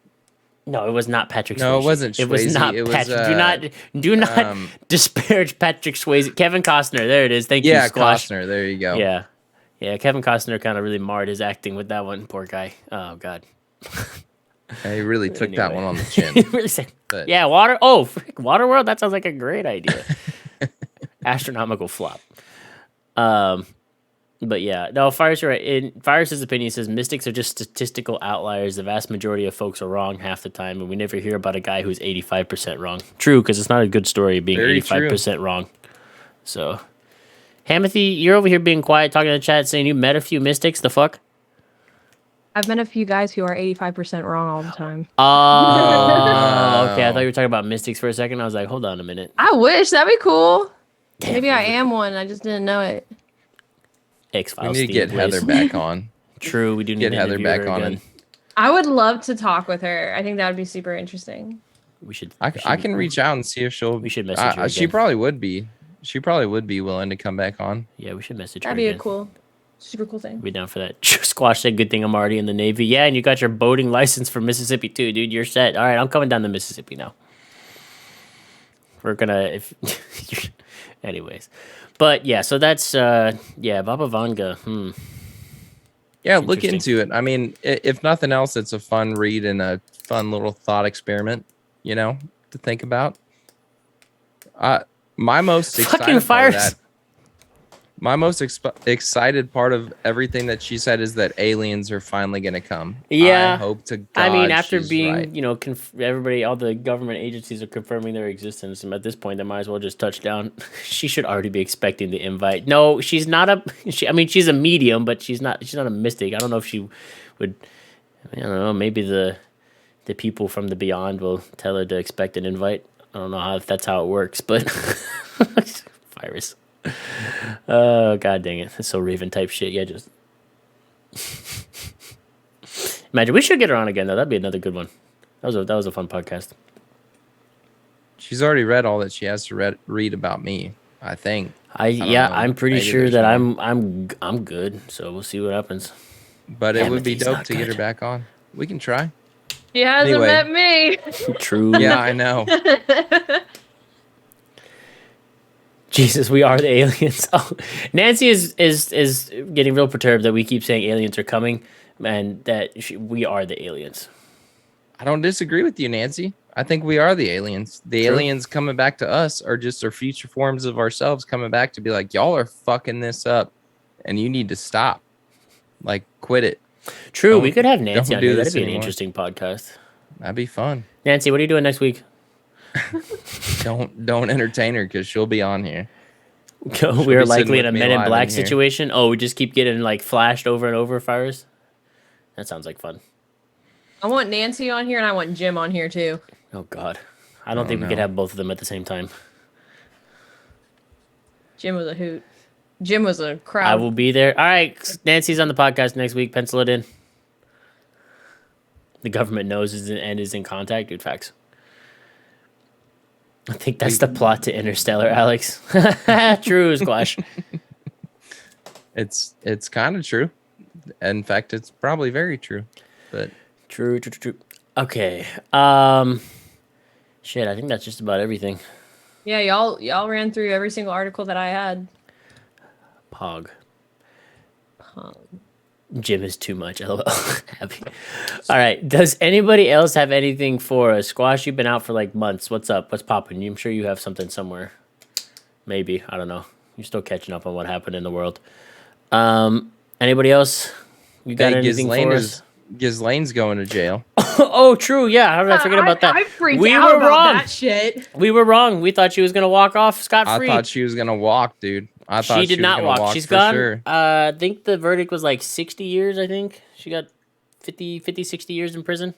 No, it was not Patrick Swayze. No, it wasn't It was Swayze. not It was, Patrick. Do not disparage Patrick Swayze. Kevin Costner. There it is. Thank you, Yeah, Squash. Costner. There you go. Yeah. Yeah, Kevin Costner kind of really marred his acting with that one. Poor guy. Oh god. He really took that Anyway. one on the chin. Really said, But- yeah, Waterworld. That sounds like a great idea. Astronomical flop. But yeah, no, Fires, you're right. In Fires' opinion, he says mystics are just statistical outliers. The vast majority of folks are wrong half the time, and we never hear about a guy who's 85% wrong. True, because it's not a good story being Very true. 85% wrong. So, Hamothy, you're over here being quiet, talking to the chat, saying you met a few mystics. The fuck? I've met a few guys who are 85% wrong all the time. Oh, okay. I thought Oh. you were talking about mystics for a second. I was like, hold on a minute. I wish that'd be cool. Damn, Maybe I am one. I just didn't know it. X We Files. need to get Heather back on. True, we do need Get to Heather interview back her on again. and I would love to talk with her. I think that would be super interesting. We should. I can reach out and see if she'll. We should message her She again. probably would be. She probably would be willing to come back on. Yeah, we should message That'd her be again. a cool, super cool thing. Be down for that. Squash said, "Good thing I'm already in the Navy." Yeah, and you got your boating license for Mississippi too, dude. You're set. All right, I'm coming down to Mississippi now. We're gonna, anyways, but yeah. So that's Baba Vanga. Yeah, It's look interesting. into it. I mean, if nothing else, it's a fun read and a fun little thought experiment, to think about. My most Fucking excited part of fires. that. My most excited part of everything that she said is that aliens are finally going to come. Yeah. I hope to God I mean, after she's being, right. everybody, all the government agencies are confirming their existence, and at this point, they might as well just touch down. She should already be expecting the invite. No, she's not a. She's a medium, but she's not. She's not a mystic. I don't know if she would. I don't know. Maybe the people from the beyond will tell her to expect an invite. I don't know if that's how it works, but virus. Oh, god dang it. That's so Raven type shit. Yeah, just imagine. We should get her on again though. That'd be another good one. That was a fun podcast. She's already read all that she has to read about me, I think. don't know. I'm pretty Maybe sure there's that more. I'm good. So we'll see what happens. But it would be Amity dope not to get her good. back on. We can try. She hasn't Anyway. met me. True. Yeah, I know. Jesus, we are the aliens. Oh, Nancy is getting real perturbed that we keep saying aliens are coming, and that we are the aliens. I don't disagree with you, Nancy. I think we are the aliens. The True. aliens coming back to us are just our future forms of ourselves coming back to be like, y'all are fucking this up, and you need to stop. Like, quit it. True, we Don't- could have Nancy don't on do here. this That'd be an anymore. interesting podcast. That'd be fun. Nancy, what are you doing next week? Don't entertain her because she'll be on here. We She'll are be likely sitting in a with me Men in live Black in here. situation. Oh, we just keep getting like flashed over and over, fires. That sounds like fun. I want Nancy on here and I want Jim on here too. Oh God, I don't Oh, think we could no. have both of them at the same time. Jim was a hoot. Jim was a crowd. I will be there. All right, Nancy's on the podcast next week. Pencil it in. The government knows and is in contact. Dude, facts. I think that's the plot to Interstellar, Alex. True, Squash. It's kind of true. In fact, it's probably very true. But True. Okay. Shit, I think that's just about everything. Yeah, y'all ran through every single article that I had. Pog. Jim is too much. LOL. Happy. All right. Does anybody else have anything for us? Squash, you've been out for like months. What's up? What's popping? I'm sure you have something somewhere. Maybe. I don't know. You're still catching up on what happened in the world. Anybody else? You got hey, anything for us? Ghislaine's going to jail. Oh, true. Yeah. How did I forget about that? I freaked We out were about wrong. that shit. We were wrong. We thought she was gonna walk off scot I free. thought she was gonna walk, dude. I thought She did was not gonna walk. She's for gone. Sure. I think the verdict was like 60 years. I think she got 50, 60 years in prison.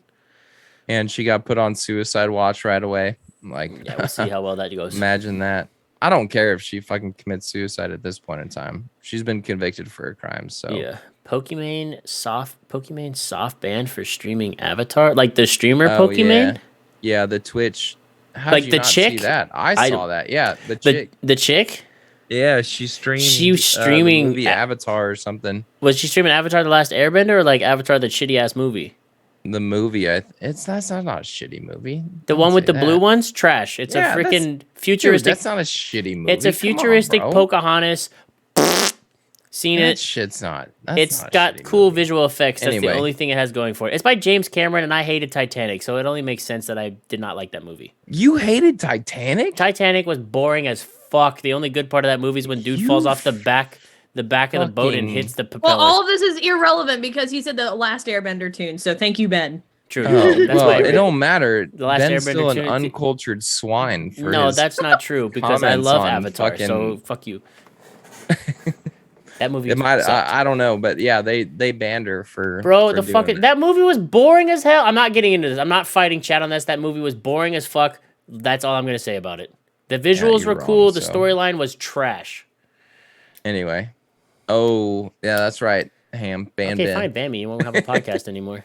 And she got put on suicide watch right away. Like, Yeah, we'll see how well that goes. imagine that. I don't care if she fucking commits suicide at this point in time. She's been convicted for her crimes. So Yeah, Pokimane soft banned for streaming Avatar, like the streamer Oh, Pokimane. yeah, the Twitch. How Like did you the not chick? see that? I I- saw that. Yeah, the The chick. the chick Yeah, she streamed. She was the streaming movie a- Avatar or something. was she streaming Avatar: The Last Airbender or like Avatar the shitty ass movie? The movie. That's not a shitty movie. The Don't one with say the blue that. ones, trash. It's Yeah, a that's- freaking Dude, futuristic. that's not a shitty movie. It's a Come on, futuristic bro. Pocahontas. Seen That it. shit's not. That's It's not a got shitty cool movie. visual effects. That's Anyway. the only thing it has going for it. It's by James Cameron, and I hated Titanic, so it only makes sense that I did not like that movie. You hated Titanic? Titanic was boring as fuck. The only good part of that movie is when dude falls off the back of the boat and fucking- hits the propeller. Well, all of this is irrelevant because he said the last Airbender tune. So thank you, Ben. True. Oh, That's well, why it don't matter. The Last Ben's Airbender still an tune- uncultured swine. For No, his that's not true because I comments love on Avatar. So fucking- fuck you. That movie It might. sucked. I don't know, but yeah, they banned her for. Bro, for the doing fucking that movie was boring as hell. I'm not getting into this. I'm not fighting chat on this. That movie was boring as fuck. That's all I'm gonna say about it. The Yeah, visuals you're were wrong, cool. The so. storyline was trash. Anyway. Oh yeah, that's right. Ham ban Okay, Ben. fine, ban me. You won't have a podcast anymore.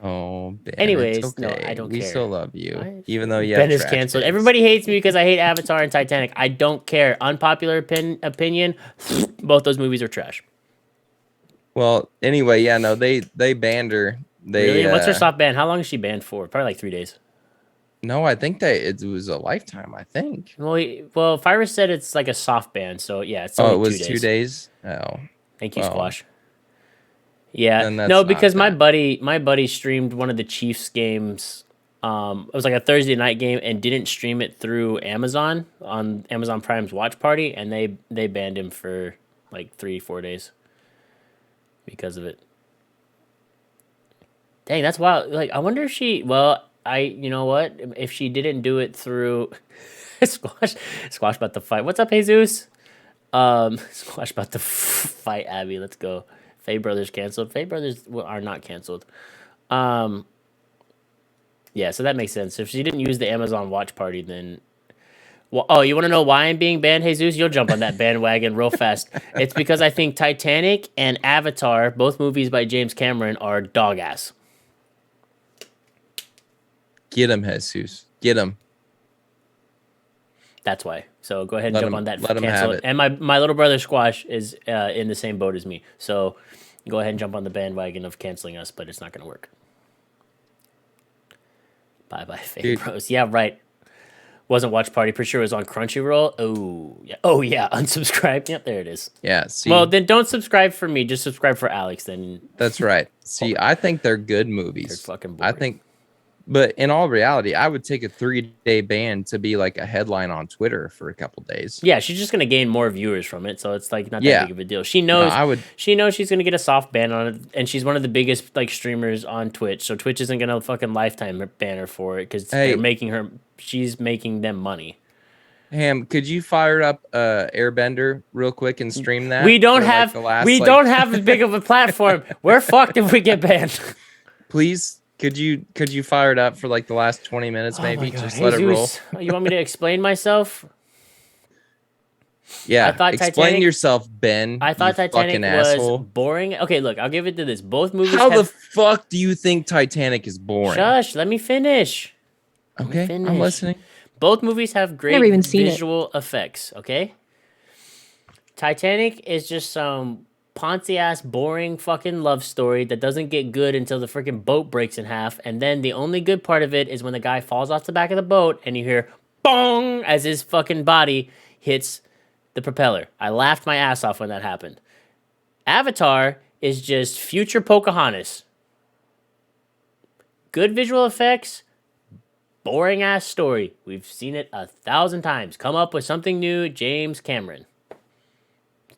Oh Ben, it's Anyways, no, I okay. don't We care. still love you, Why? even though you have Ben is trash canceled. cans. Everybody hates me because I hate Avatar and Titanic. I don't care. Unpopular opinion. Both those movies are trash. Well, anyway, yeah, no, they banned her. They Really? What's her soft ban? How long is she banned for? Probably like 3 days. No, I think it was a lifetime. I think. Well, Fyrus said it's like a soft ban, so yeah, it's Oh, only it was 2 2 days. days. Oh, Thank you, well, Squash. Yeah, then that's no, not because my that. buddy streamed one of the Chiefs games. It was like a Thursday night game and didn't stream it through Amazon on Amazon Prime's watch party, and they banned him for like 3-4 days because of it. Dang, that's wild. Like, I wonder if she. Well, you know what? If she didn't do it through Squash about to fight. What's up, Jesus? Squash about to fight Abby. Let's go. Faye Brothers canceled. Faye Brothers are not canceled. Yeah, so that makes sense. If she didn't use the Amazon Watch Party, then. Well, oh, you want to know why I'm being banned, Jesus? You'll jump on that bandwagon real fast. It's because I think Titanic and Avatar, both movies by James Cameron, are dog ass. Get him, Jesus. Get him. That's why. So go ahead and Let jump him- on that. let him Cancel have it. it. And my little brother Squash is in the same boat as me. So go ahead and jump on the bandwagon of canceling us, but it's not going to work. Bye bye, Faye Dude. Bros. Yeah, right. Wasn't Watch Party. Pretty sure it was on Crunchyroll. Oh yeah. Oh yeah. Unsubscribe. Yep, there it is. Yeah. See, Well, then don't subscribe for me. Just subscribe for Alex. Then that's right. See, I think they're good they're movies. fucking I boring. think, but in all reality, I would take a 3-day ban to be like a headline on Twitter for a couple days. Yeah, she's just gonna gain more viewers from it, so it's like not that Yeah. big of a deal. She knows. I would- She knows she's gonna get a soft ban on it, and she's one of the biggest like streamers on Twitch. So Twitch isn't gonna fucking lifetime ban her for it because Hey. they're making her. She's making them money. Ham, could you fire up Airbender real quick and stream that? We don't for, like, have. the last, we like- don't have as big of a platform. We're fucked if we get banned. Please, could you fire it up for like the last 20 minutes maybe? Just let it roll. Jesus, you want me to explain myself? Yeah. I thought Explain Titanic- yourself, Ben. I thought you Titanic fucking was asshole. boring. Okay, look, I'll give it to this. Both movies. How the have, fuck do you think Titanic is boring? Shush, let me finish. Okay, finish. I'm listening. Both movies have great Never even seen it. visual effects, okay? Titanic is just some poncy ass boring fucking love story that doesn't get good until the freaking boat breaks in half, and then the only good part of it is when the guy falls off the back of the boat and you hear bong as his fucking body hits the propeller. I laughed my ass off when that happened. Avatar is just future Pocahontas. Good visual effects, boring ass story. We've seen it 1,000 times. Come up with something new, James Cameron.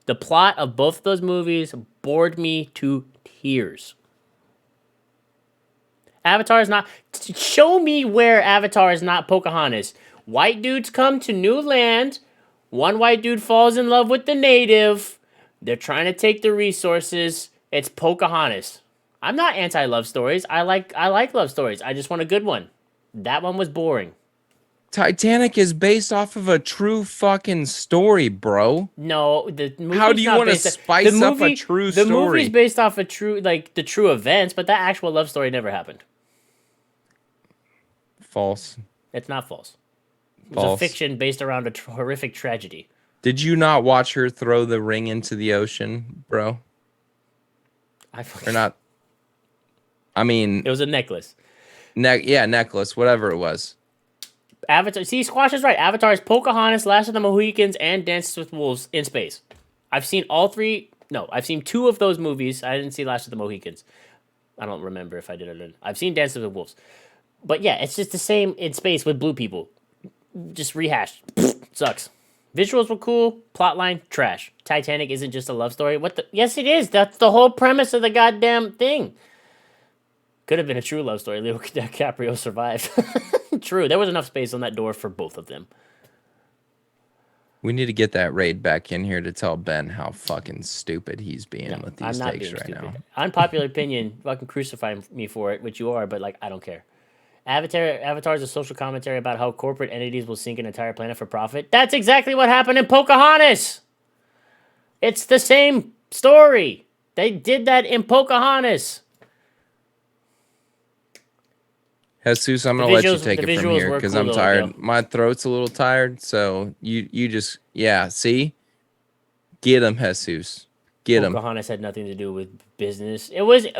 The plot of both of those movies bored me to tears. Avatar is not. Show me where Avatar is not Pocahontas. White dudes come to new land. One white dude falls in love with the native. They're trying to take the resources. It's Pocahontas. I'm not anti-love stories. I like love stories. I just want a good one. That one was boring. Titanic is based off of a true fucking story, bro. No, the movie. How do you wanna spice up a true The story? movie's based off of the true events, but that actual love story never happened. False. It's not false. It was a False. fiction based around a horrific tragedy. Did you not watch her throw the ring into the ocean, bro? Or not? I mean, It was a necklace. necklace, whatever it was. Avatar. See, Squash is right. Avatar is Pocahontas, Last of the Mohicans, and Dances with Wolves in space. I've seen all three. No, I've seen 2 of those movies. I didn't see Last of the Mohicans. I don't remember if I did or not. I've seen Dances with Wolves. But yeah, it's just the same in space with blue people. Just rehashed. Sucks. Visuals were cool. Plotline, trash. Titanic isn't just a love story. What the? Yes, it is. That's the whole premise of the goddamn thing. Could have been a true love story. Leo DiCaprio survived. True. There was enough space on that door for both of them. We need to get that raid back in here to tell Ben how fucking stupid he's being No, with I'm these not takes being right stupid. now. Unpopular opinion, fucking crucify me for it, which you are, but like I don't care. Avatar is a social commentary about how corporate entities will sink an entire planet for profit. That's exactly what happened in Pocahontas. It's the same story. They did that in Pocahontas. Jesus, I'm The gonna let you visuals- take the it from visuals here were because cool I'm though, tired. yo. My throat's a little tired, so you just see, get him, Jesus, get him. Pocahontas had nothing to do with business. It was they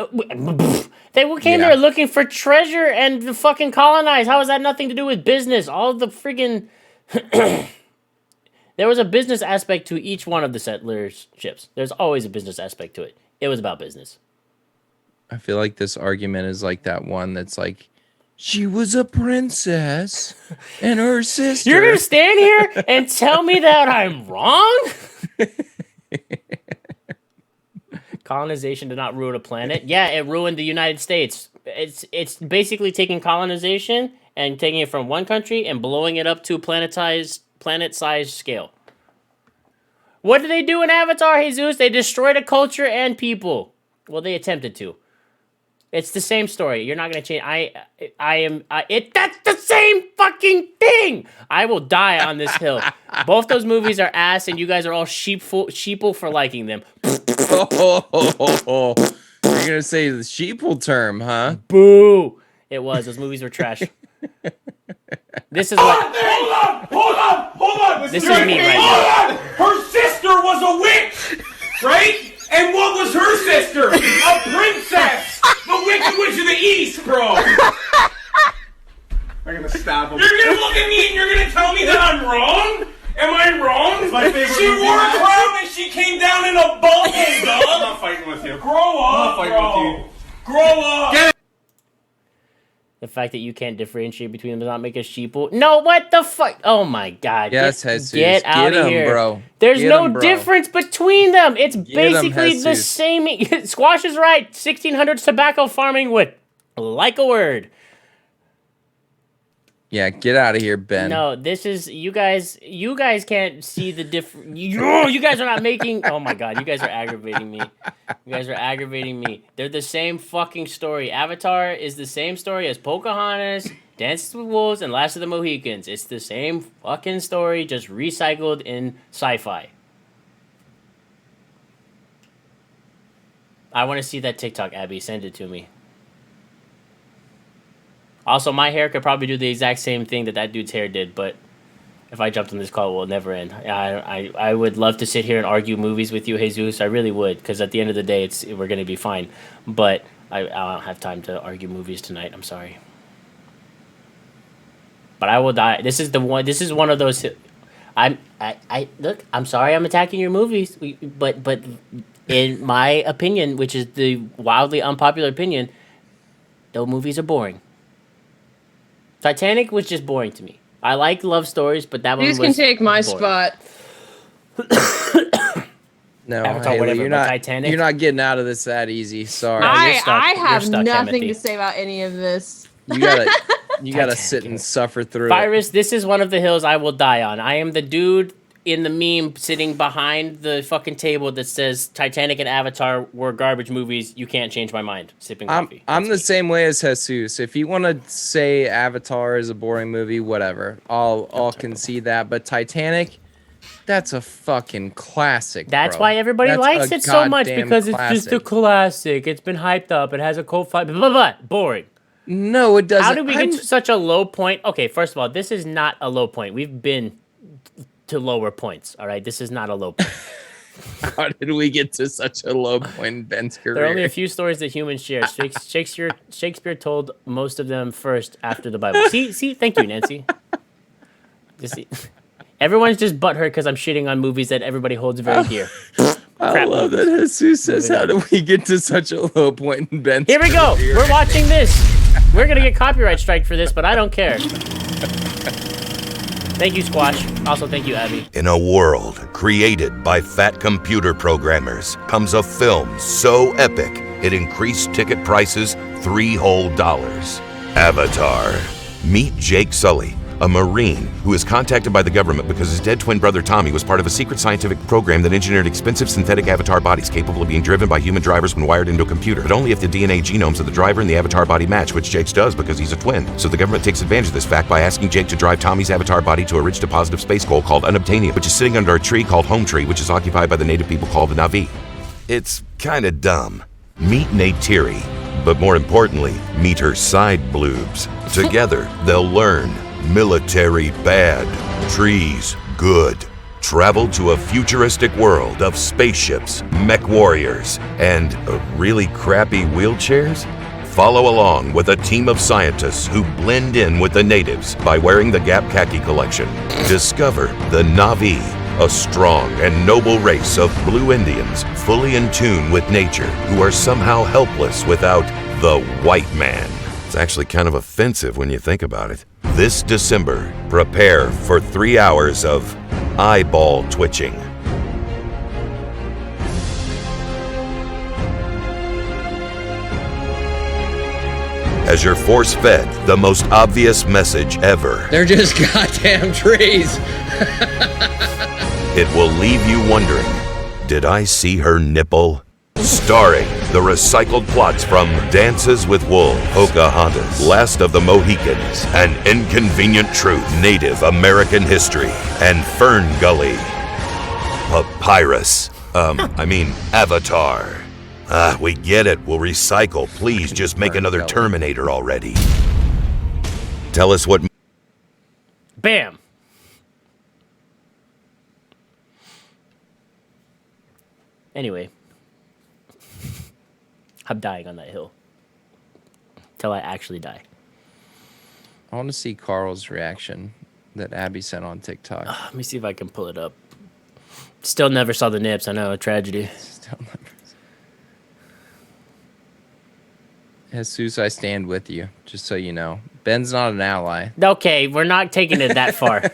came Yeah. there looking for treasure and the fucking colonize. How has that nothing to do with business? All the friggin' there was a business aspect to each one of the settlers' ships. There's always a business aspect to it. It was about business. I feel like this argument is like that one that's like, she was a princess and her sister. You're gonna stand here and tell me that I'm wrong? Colonization did not ruin a planet. Yeah, it ruined the United States. It's basically taking colonization and taking it from one country and blowing it up to a planet-sized scale. What did they do in Avatar, Jesus? They destroyed a culture and people. Well, they attempted to. It's the same story. You're not gonna change. That's the same fucking thing. I will die on this hill. Both those movies are ass, and you guys are all sheeple for liking them. Oh, you're gonna say the sheeple term, huh? Boo! It was. Those movies were trash. This is what. Hold on. This is me right now. Her sister was a witch, right? And what was her sister? A princess. The Wicked Witch of the East, bro. I'm gonna stab him. You're gonna look at me and you're gonna tell me that I'm wrong? Am I wrong? It's my favorite She movie. wore a crown and she came down in a bubble, I'm dog. not fighting with you. Grow up, fighting bro. with you. Grow up. Get it. The fact that you can't differentiate between them does not make a sheeple. No, what the fuck? Oh my god. Yes, Jesus. Get out Get of 'em, here. bro. There's Get no 'em, bro. difference between them. It's 'em, basically the Jesus. same. Squash is right. 1600s tobacco farming would like a word. Yeah, get out of here, Ben. No, this is you guys can't see the difference. You guys are not making. Oh my god, you guys are aggravating me. You guys are aggravating me. They're the same fucking story. Avatar is the same story as Pocahontas, Dances with Wolves, and Last of the Mohicans. It's the same fucking story, just recycled in sci-fi. I want to see that TikTok, Abby. Send it to me. Also, my hair could probably do the exact same thing that dude's hair did, but if I jumped on this call, it will never end. I would love to sit here and argue movies with you, Jesus. I really would, because at the end of the day, we're going to be fine. But I don't have time to argue movies tonight. I'm sorry. But I will die. This is one of those. Look. I'm sorry. I'm attacking your movies, but in my opinion, which is the wildly unpopular opinion, those movies are boring. Titanic was just boring to me. I like love stories, but that one was You can take my boring. spot. No, Avatar, Haley, whatever, you're but not. Titanic? You're not getting out of this that easy. Sorry. you're I stuck. You're have stuck, nothing Timothy. to say about any of this. You gotta Titanic, sit and suffer through it. Virus, this is one of the hills I will die on. I am the dude in the meme sitting behind the fucking table that says Titanic and Avatar were garbage movies. You can't change my mind. Sipping coffee. I'm That's the me. same way as Jesus. If you want to say Avatar is a boring movie, whatever, I'll concede that. But Titanic, that's a fucking classic. That's bro. why everybody That's likes a it so much, goddamn because it's just a classic. classic. It's been hyped up. It has a cult fight. Blah, blah, blah. Boring. No, it doesn't. How did we get to such a low point? Okay, first of all, this is not a low point. We've been to lower points. All right, this is not a low point. How did we get to such a low point in Ben's career? There are only a few stories that humans share. Shakespeare told most of them first after the Bible. See, thank you, Nancy. Everyone's just butthurt because I'm shitting on movies that everybody holds very dear. I Crap love that Jesus says, "How did we get to such a low point in Ben's Here we go. career?" We're watching this. We're gonna get copyright strike for this, but I don't care. Thank you, Squash. Also, thank you, Abby. In a world created by fat computer programmers comes a film so epic it increased ticket prices $3 whole. Avatar. Meet Jake Sully, a Marine who is contacted by the government because his dead twin brother Tommy was part of a secret scientific program that engineered expensive synthetic avatar bodies capable of being driven by human drivers when wired into a computer, but only if the DNA genomes of the driver and the avatar body match, which Jake does because he's a twin. So the government takes advantage of this fact by asking Jake to drive Tommy's avatar body to a rich deposit of space coal called unobtainium, which is sitting under a tree called Home Tree, which is occupied by the native people called the Na'vi. It's kinda dumb. Meet Neytiri, but more importantly, meet her side bloobs. Together, they'll learn military bad, trees good. Travel to a futuristic world of spaceships, mech warriors, and really crappy wheelchairs? Follow along with a team of scientists who blend in with the natives by wearing the Gap Khaki collection. Discover the Na'vi, a strong and noble race of blue Indians fully in tune with nature who are somehow helpless without the white man. It's actually kind of offensive when you think about it. This December, prepare for 3 hours of eyeball twitching. As you're force-fed the most obvious message ever. They're just goddamn trees. It will leave you wondering, did I see her nipple? Starring the recycled plots from Dances with Wolves, Pocahontas, Last of the Mohicans, An Inconvenient Truth, Native American History, and Fern Gully. Papyrus. Avatar. We get it. We'll recycle. Please just make another Terminator already. Tell us what... Bam. Anyway. I'm dying on that hill. Till I actually die. I want to see Carl's reaction that Abby sent on TikTok. Let me see if I can pull it up. Still never saw the nips. I know, a tragedy. Still never. Jesus, I stand with you, just so you know. Ben's not an ally. Okay, we're not taking it that far.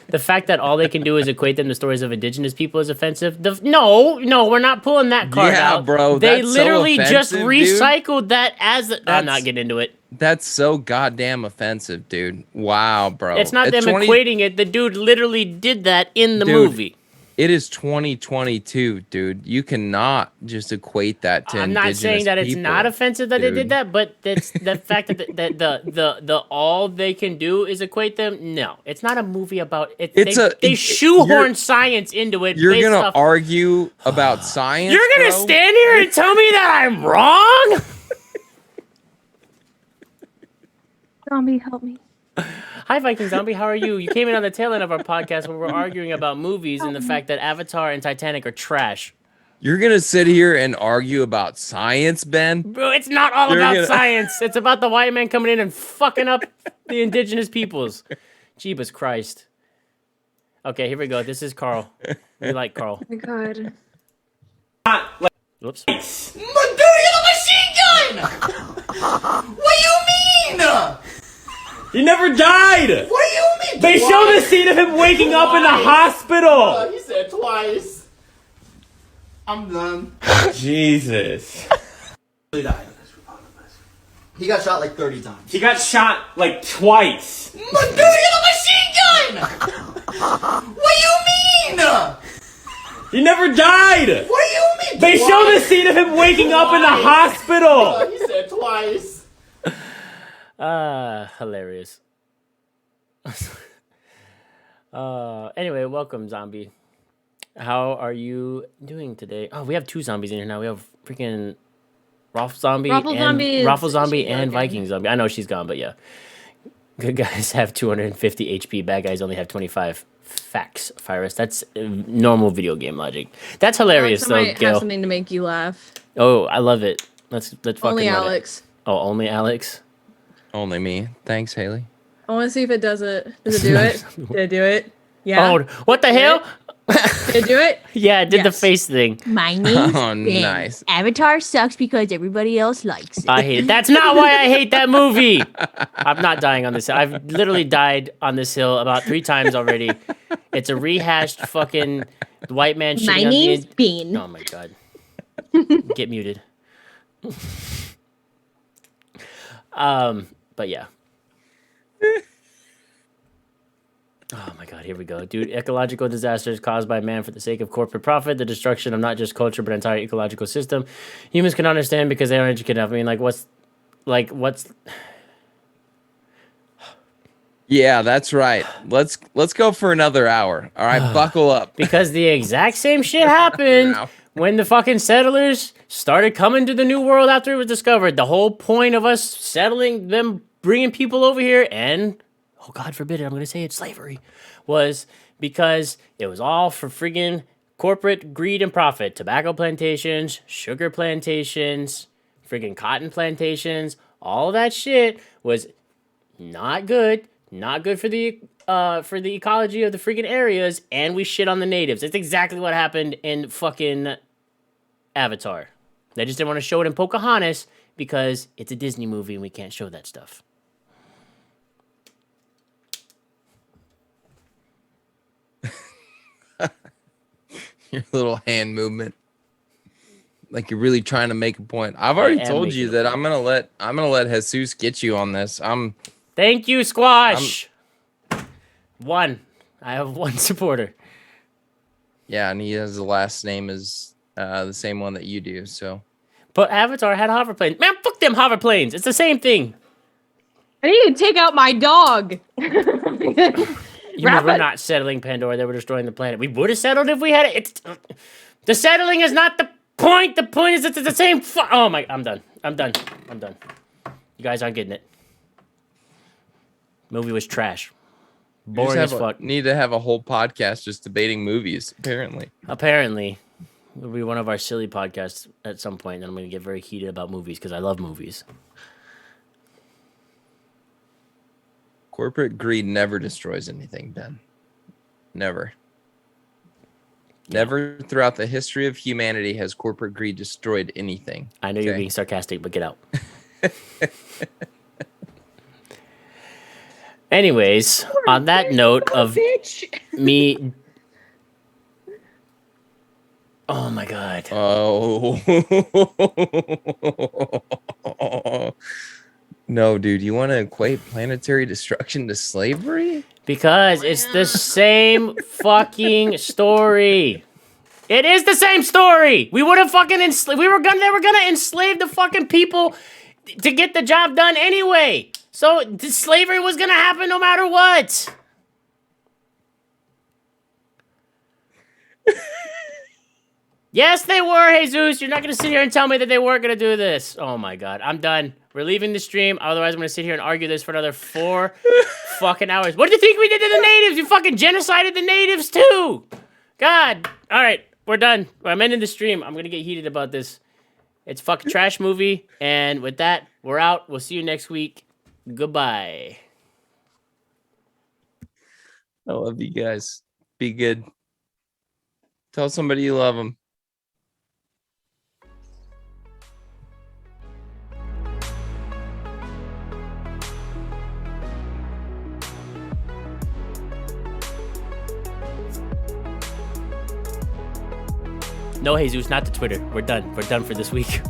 The fact that all they can do is equate them to stories of indigenous people is offensive. No, we're not pulling that card Yeah, out. bro, They that's so literally just offensive, dude. recycled that as... I'm not getting into it. That's so goddamn offensive, dude. Wow, bro. It's not them equating it. The dude literally did that in the movie. It is 2022, dude. You cannot just equate that to I'm not saying that it's people, not offensive that they dude. did that, but it's the fact that the all they can do is equate them. No, it's not a movie about it. They shoehorn science into it. You're based gonna off- argue about science. You're gonna bro? stand here and tell me that I'm wrong? Zombie, help me. Hi, Viking Zombie. How are you? You came in on the tail end of our podcast where we're arguing about movies and the fact that Avatar and Titanic are trash. You're gonna sit here and argue about science, Ben? Bro, it's not all You're about gonna- science. It's about the white man coming in and fucking up the indigenous peoples. Jeebus Christ. Okay, here we go. This is Carl. We like Carl. Oh my god. Whoops. Dude, you have a machine gun! What do you mean? He never died! What do you mean? They show the scene of him waking up in the hospital! He said twice. I'm done. Jesus. He died. He got shot like 30 times. He got shot like twice. Dude, you have a machine gun! What do you mean? He never died! What do you mean? They show the scene of him waking up in the hospital! He said twice. Hilarious. Anyway, welcome, Zombie. How are you doing today? Oh, we have two zombies in here now. We have freaking Raffle Zombie and Viking Zombie. I know she's gone, but yeah. Good guys have 250 HP. Bad guys only have 25. Facts, Virus. That's normal video game logic. That's hilarious, though, Might have Gil. something to make you laugh. Oh, I love it. Let's fucking Only run it. Alex. Oh, only Alex? Only me. Thanks, Haley. I want to see if it does it. Does it do it? Did it do it? Yeah. Oh, what the hell? Did it do it? Yeah, it did the Yes. face thing. My name's Oh, Ben. nice. Avatar sucks because everybody else likes it. I hate it. That's not why I hate that movie. I'm not dying on this hill. I've literally died on this hill about 3 times already. It's a rehashed fucking white man shitting My on name's the... Ben. Oh my god. Get muted. But yeah. Oh my god, here we go. Dude, ecological disasters caused by man for the sake of corporate profit, the destruction of not just culture but entire ecological system. Humans can understand because they aren't educated enough. I mean, what's Yeah, that's right. Let's go for another hour. All right, buckle up. because the exact same shit happened when the fucking settlers started coming to the New World after it was discovered. The whole point of us settling them, bringing people over here, and oh God forbid it, I'm gonna say it, slavery, was because it was all for friggin' corporate greed and profit. Tobacco plantations, sugar plantations, friggin' cotton plantations, all that shit was not good. Not good for the ecology of the freaking areas, and we shit on the natives. That's exactly what happened in fucking Avatar. They just didn't want to show it in Pocahontas because it's a Disney movie and we can't show that stuff. Your little hand movement, like you're really trying to make a point. I've already told you that I'm gonna let Jesus get you on this. Thank you, Squash. One. I have one supporter. Yeah, and he has the last name is the same one that you do. So, but Avatar had hoverplanes. Man, fuck them hoverplanes. It's the same thing. I need to take out my dog. You know, we're not settling Pandora. They were destroying the planet. We would have settled if we had it. The settling is not the point. The point is it's the same. Oh my! I'm done. You guys aren't getting it. Movie was trash. Boring as fuck. Need to have a whole podcast just debating movies. Apparently, it'll be one of our silly podcasts at some point. Then I'm going to get very heated about movies because I love movies. Corporate greed never destroys anything, Ben. Never. Never throughout the history of humanity has corporate greed destroyed anything. I know you're being sarcastic, but get out. Anyways, on that note of me... Oh my god. Oh. No, dude, you want to equate planetary destruction to slavery? Because it's the same fucking story. It is the same story. We would have fucking enslaved. They were gonna enslave the fucking people to get the job done anyway. So slavery was gonna happen no matter what. Yes, they were, Jesus. You're not gonna sit here and tell me that they weren't gonna do this. Oh my god, I'm done. We're leaving the stream. Otherwise, I'm gonna sit here and argue this for another 4 fucking hours. What do you think we did to the natives? You fucking genocided the natives too. God. All right, we're done. I'm ending the stream. I'm gonna get heated about this. It's a fucking trash movie. And with that, we're out. We'll see you next week. Goodbye. I love you guys. Be good. Tell somebody you love them. No, Jesus, not to Twitter. We're done. We're done for this week.